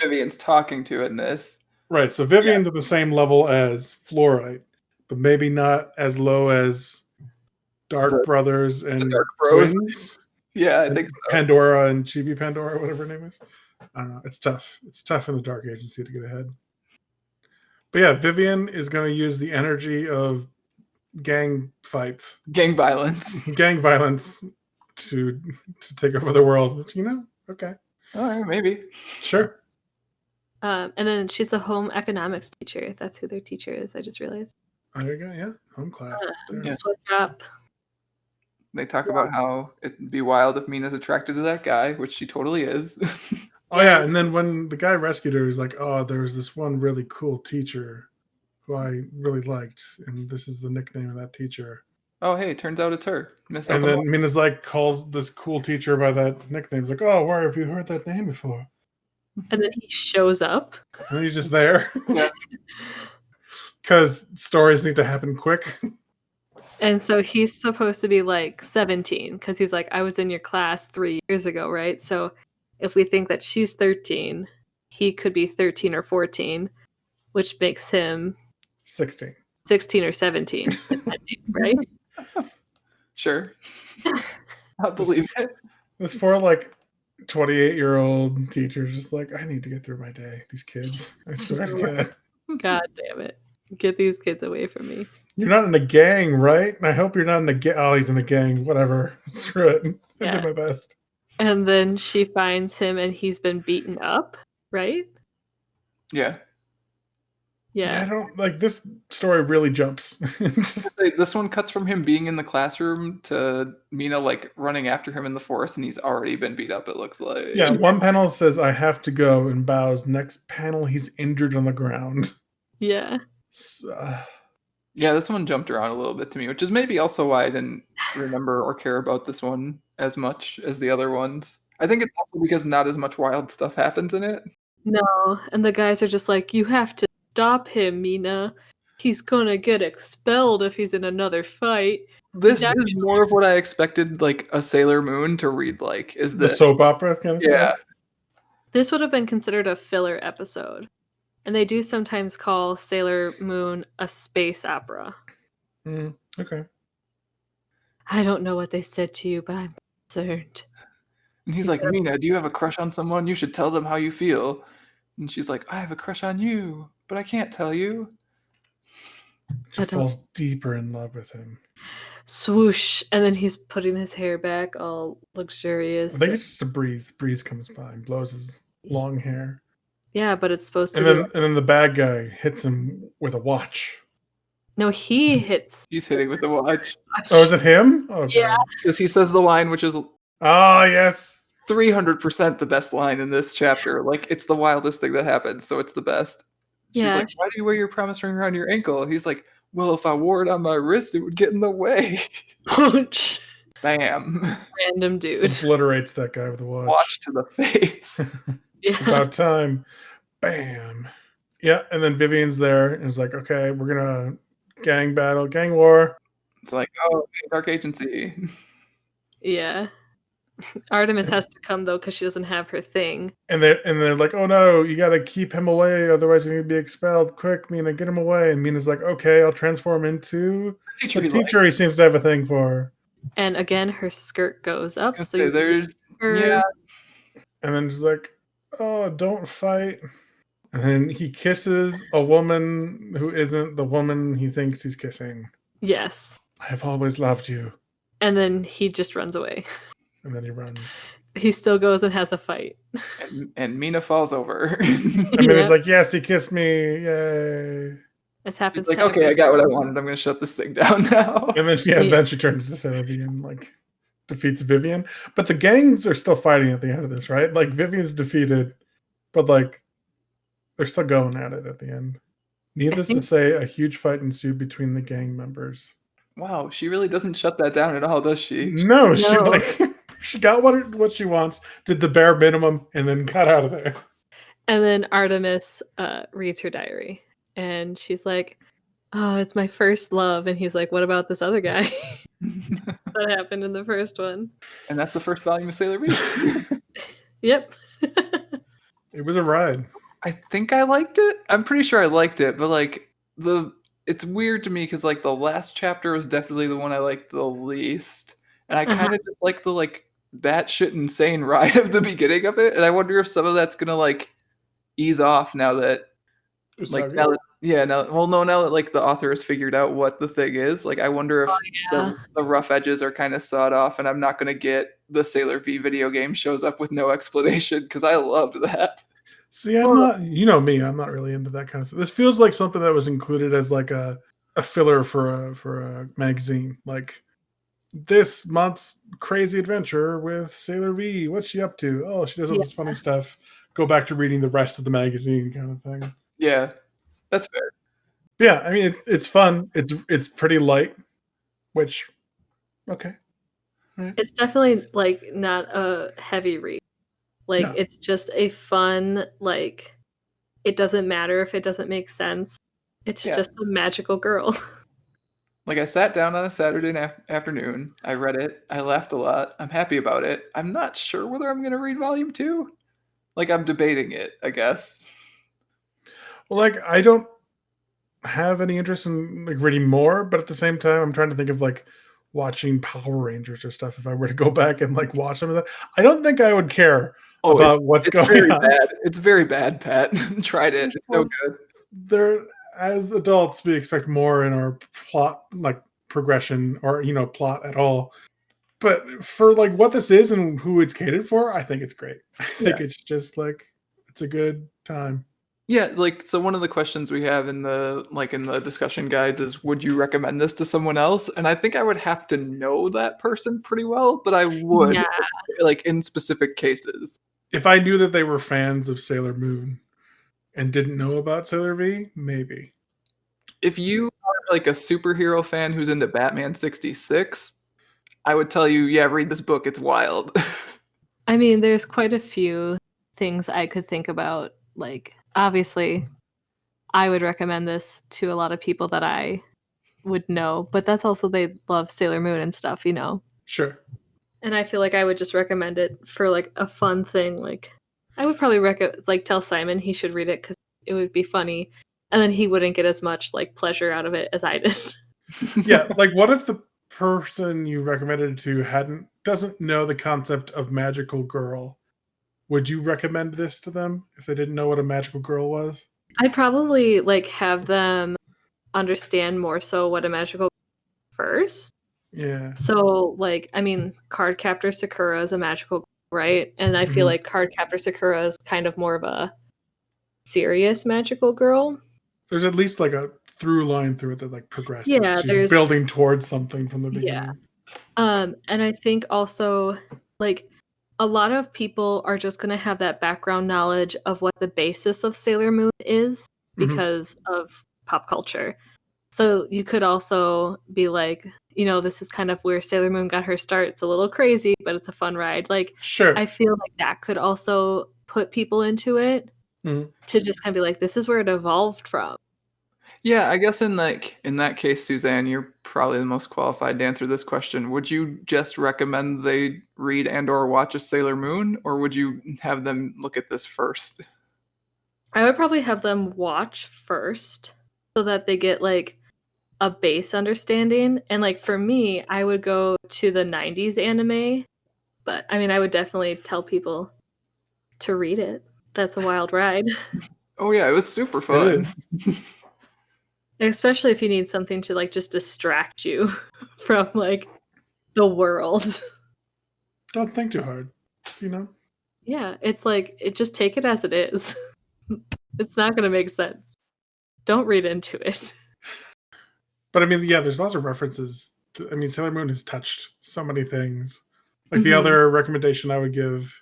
Vivian's talking to in this. Right, so Vivian's at the same level as Fluorite, but maybe not as low as Dark Brothers and Dark Bros. Twins. Yeah, I think so. Pandora and Chibi Pandora, whatever her name is. I don't know. It's tough. It's tough in the Dark Agency to get ahead. But yeah, Vivian is going to use the energy of gang fights. Gang violence. Gang violence to take over the world. Which, okay. All right, maybe. Sure. And then she's a home economics teacher. That's who their teacher is. I just realized. There you go. Yeah, home class. Switch up. They talk about how it'd be wild if Mina's attracted to that guy, which she totally is. Oh yeah, and then when the guy rescued her, he's like, "Oh, there was this one really cool teacher who I really liked, and this is the nickname of that teacher." Oh, hey, turns out it's her. And then Mina's like calls this cool teacher by that nickname. He's like, "Oh, where have you heard that name before?" And then he shows up. And he's just there. Because stories need to happen quick. And so he's supposed to be like 17, because he's like, I was in your class 3 years ago, right? So if we think that she's 13, he could be 13 or 14, which makes him 16 or 17, right? Sure. I'll believe it. This poor, 28-year-old teacher is just like, I need to get through my day. These kids. I swear to God. God damn it. Get these kids away from me. You're not in a gang, right? I hope you're not in a gang. Oh, he's in a gang. Whatever. Screw it. I did my best. And then she finds him and he's been beaten up, right? Yeah. I don't this story really jumps. This one cuts from him being in the classroom to Mina running after him in the forest, and he's already been beat up, it looks like. Yeah, one panel says I have to go and bows. Next panel he's injured on the ground. Yeah. Yeah, this one jumped around a little bit to me, which is maybe also why I didn't remember or care about this one as much as the other ones. I think it's also because not as much wild stuff happens in it. No, and the guys are just like, you have to stop him, Mina. He's gonna get expelled if he's in another fight. This is more of what I expected, a Sailor Moon to read is the soap opera kind of stuff? This would have been considered a filler episode. And they do sometimes call Sailor Moon a space opera. Okay. I don't know what they said to you, but I'm concerned. And he's like, Mina, do you have a crush on someone? You should tell them how you feel. And she's like, I have a crush on you, but I can't tell you. She falls deeper in love with him. Swoosh. And then he's putting his hair back all luxurious. I think it's just a breeze. The breeze comes by and blows his long hair. Yeah, but it's supposed to be... And then the bad guy hits him with a watch. No, he hits... He's hitting with a watch. Oh, is it him? Oh, yeah. Because he says the line, which is... Oh, yes. 300% the best line in this chapter. It's the wildest thing that happens, so it's the best. She's like, why do you wear your promise ring around your ankle? He's like, well, if I wore it on my wrist, it would get in the way. Punch. Bam. Random dude. Obliterates that guy with a watch. Watch to the face. It's about time. Bam. Yeah, and then Vivian's there and it's like, okay, we're gonna gang battle, gang war. It's like, oh, Dark Agency. Yeah. Artemis has to come though because she doesn't have her thing. And they're like, oh no, you gotta keep him away, otherwise you're gonna be expelled. Quick, Mina, get him away. And Mina's like, okay, I'll transform into the teacher he seems to have a thing for. And again, her skirt goes up. So there's yeah. And then she's like, oh, don't fight. And then he kisses a woman who isn't the woman he thinks he's kissing. Yes. I have always loved you. And then he just runs away. And then he runs. He still goes and has a fight. And Mina falls over. And Mina's like, yes, he kissed me. Yay. This happens. She's like, okay, I got what I wanted. I'm going to shut this thing down now. And then, then she turns to Sylvie and like defeats Vivian. But the gangs are still fighting at the end of this, right? Like Vivian's defeated, but like they're still going at it at the end. Needless to say, a huge fight ensued between the gang members. Wow, she really doesn't shut that down at all, does she? No. She like she got what she wants, did the bare minimum, and then got out of there. And then Artemis reads her diary, and she's like, "Oh, it's my first love." And he's like, "What about this other guy?" That happened in the first one. And that's the first volume of Sailor V. Yep. It was a ride. I think I liked it. I'm pretty sure I liked it, but like it's weird to me because like the last chapter was definitely the one I liked the least, and I kind of just like the like batshit insane ride of the beginning of it, and I wonder if some of that's gonna like ease off now that like now that like the author has figured out what the thing is. Like I wonder if the rough edges are kind of sawed off, and I'm not gonna get the Sailor V video game shows up with no explanation because I loved that. See, I'm not, you know me, I'm not really into that kind of stuff. This feels like something that was included as like a filler for a magazine. Like this month's crazy adventure with Sailor V. What's she up to? Oh, she does all this funny stuff. Go back to reading the rest of the magazine kind of thing. Yeah, that's fair. Yeah, I mean it's fun. It's pretty light, which okay. Right. It's definitely like not a heavy read. Like, it's just a fun, like, it doesn't matter if it doesn't make sense. It's just a magical girl. Like, I sat down on a Saturday afternoon. I read it. I laughed a lot. I'm happy about it. I'm not sure whether I'm going to read volume 2. Like, I'm debating it, I guess. Well, like, I don't have any interest in like reading more, but at the same time, I'm trying to think of like watching Power Rangers or stuff. If I were to go back and like watch some of that, I don't think I would care. About what's going on. Bad. It's very bad, Pat. Tried it. It's no good. There, as adults, we expect more in our plot, like progression, or plot at all. But for like what this is and who it's catered for, I think it's great. I think it's just like it's a good time. Yeah, like so. One of the questions we have in the discussion guides is, would you recommend this to someone else? And I think I would have to know that person pretty well, but I would, like in specific cases. If I knew that they were fans of Sailor Moon and didn't know about Sailor V, maybe. If you are like a superhero fan who's into Batman 66, I would tell you, read this book. It's wild. I mean, there's quite a few things I could think about. Like, obviously, I would recommend this to a lot of people that I would know, but that's also they love Sailor Moon and stuff, Sure. And I feel like I would just recommend it for like a fun thing. Like I would probably tell Simon he should read it because it would be funny, and then he wouldn't get as much like pleasure out of it as I did. Yeah, like what if the person you recommended it to doesn't know the concept of magical girl? Would you recommend this to them if they didn't know what a magical girl was? I'd probably like have them understand more so what a magical girl first. Yeah. So, like, I mean, Cardcaptor Sakura is a magical girl, right? And I feel like Cardcaptor Sakura is kind of more of a serious magical girl. There's at least like a through line through it that like progresses. Yeah, she's building towards something from the beginning. Yeah. And I think also, like, a lot of people are just going to have that background knowledge of what the basis of Sailor Moon is because of pop culture. So you could also be like, this is kind of where Sailor Moon got her start. It's a little crazy, but it's a fun ride. Like, sure. I feel like that could also put people into it Mhm. to just kind of be like, this is where it evolved from. Yeah, I guess in that case, Suzanne, you're probably the most qualified to answer this question. Would you just recommend they read and/or watch a Sailor Moon, or would you have them look at this first? I would probably have them watch first so that they get like a base understanding. And like for me, I would go to the 90s anime, but I mean, I would definitely tell people to read it. That's a wild ride. Oh yeah, it was super It fun. is. Especially if you need something to like just distract you from like the world. Don't think too hard. Just, Yeah, it's like just take it as it is. It's not going to make sense. Don't read into it. But I mean, yeah, there's lots of references. Sailor Moon has touched so many things. Like the Mhm. other recommendation I would give,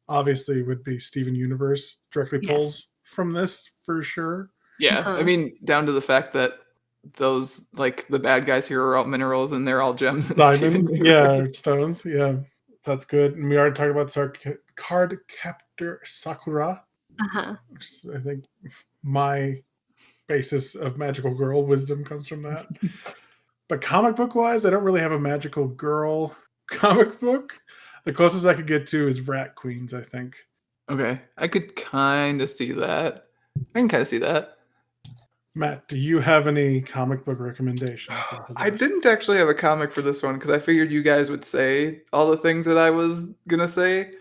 obviously, would be Steven Universe. Directly Yes. pulls from this for sure. Yeah, Uh-huh. I mean, down to the fact that those like the bad guys here are all minerals and they're all gems. And Diamonds, yeah, stones, yeah, that's good. And we already talked about Card Captor Sakura, Uh-huh. which is, I think, my basis of magical girl wisdom comes from that. But comic book wise, I don't really have a magical girl comic book. The closest I could get to is Rat Queens, I think. Okay, I could kind of see that. I can kind of see that. Matt, do you have any comic book recommendations? I didn't actually have a comic for this one because I figured you guys would say all the things that I was gonna say.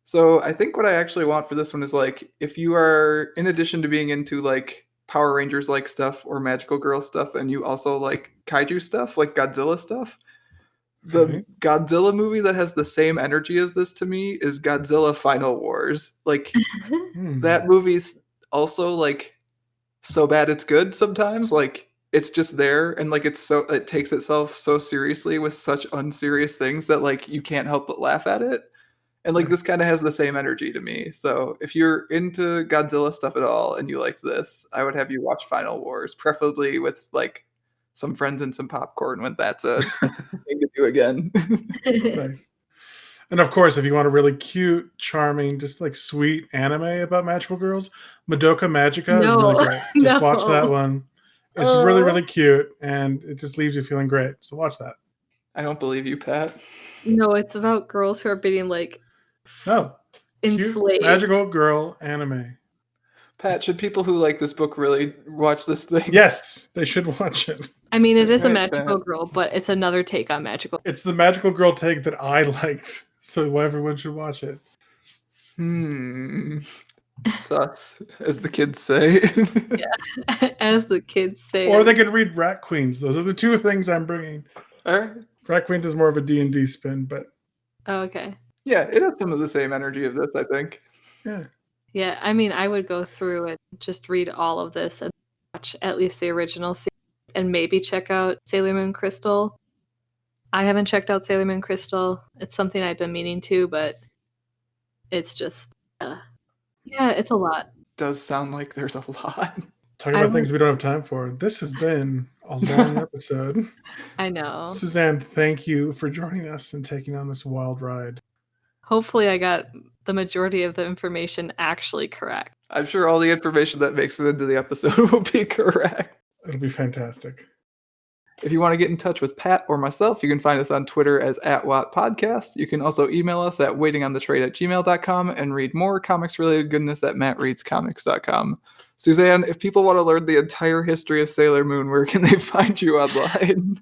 So I think what I actually want for this one is like if you are, in addition to being into like Power Rangers like stuff or magical girl stuff, and you also like kaiju stuff, like Godzilla stuff. The Okay. Godzilla movie that has the same energy as this to me is Godzilla Final Wars. Like that movie's also like so bad it's good sometimes. Like it's just there and like it takes itself so seriously with such unserious things that like you can't help but laugh at it. And like Nice. this kind of has the same energy to me. So if you're into Godzilla stuff at all and you like this, I would have you watch Final Wars, preferably with like some friends and some popcorn when that's a thing to do again. Nice. And of course, if you want a really cute, charming, just like sweet anime about magical girls, Madoka Magica is really No. great. Just watch that No. one. It's really, Oh. really cute, and it just leaves you feeling great. So watch that. I don't believe you, Pat. No, it's about girls who are being like No, cute, enslaved. magical girl anime. Pat, should people who like this book really watch this thing? Yes, they should watch it. I mean, it is a Right, magical Pat. girl, but it's another take on magical. It's the magical girl take that I liked, so everyone should watch it. Sus, as the kids say. As the kids say. Or they could read Rat Queens. Those are the two things I'm bringing. All right. Rat Queens is more of a D&D spin, but Oh, okay. Yeah, it has some of the same energy of this, I think. yeah. Yeah, I mean, I would go through and just read all of this and watch at least the original series and maybe check out Sailor Moon Crystal. I haven't checked out Sailor Moon Crystal. It's something I've been meaning to, but it's just, yeah, it's a lot. Does sound like there's a lot. Talking about things we don't have time for. This has been a long episode. I know. Suzanne, thank you for joining us and taking on this wild ride. Hopefully I got the majority of the information actually correct. I'm sure all the information that makes it into the episode will be correct. It'll be fantastic. If you want to get in touch with Pat or myself, you can find us on Twitter as @WattPodcast. You can also email us at waitingonthetrade@gmail.com and read more comics-related goodness at mattreadscomics.com. Suzanne, if people want to learn the entire history of Sailor Moon, where can they find you online?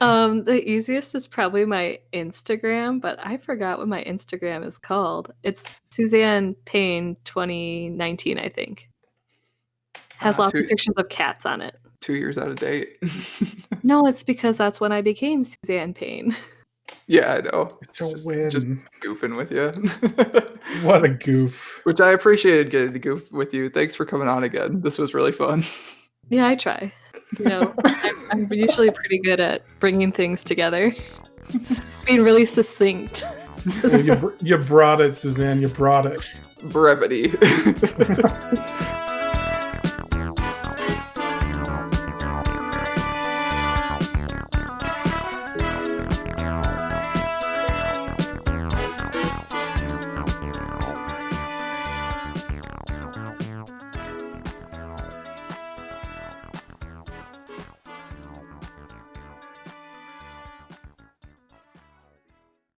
The easiest is probably my Instagram, but I forgot what my Instagram is called. It's Suzanne Payne 2019, I think. Has lots of pictures of cats on it. 2 years out of date. No, it's because that's when I became Suzanne Payne. Yeah, I know. It's a win. Just goofing with you. What a goof. Which I appreciated getting to goof with you. Thanks for coming on again. This was really fun. Yeah, I try. You know, I'm usually pretty good at bringing things together. Being really succinct. You brought it, Suzanne. You brought it. Brevity.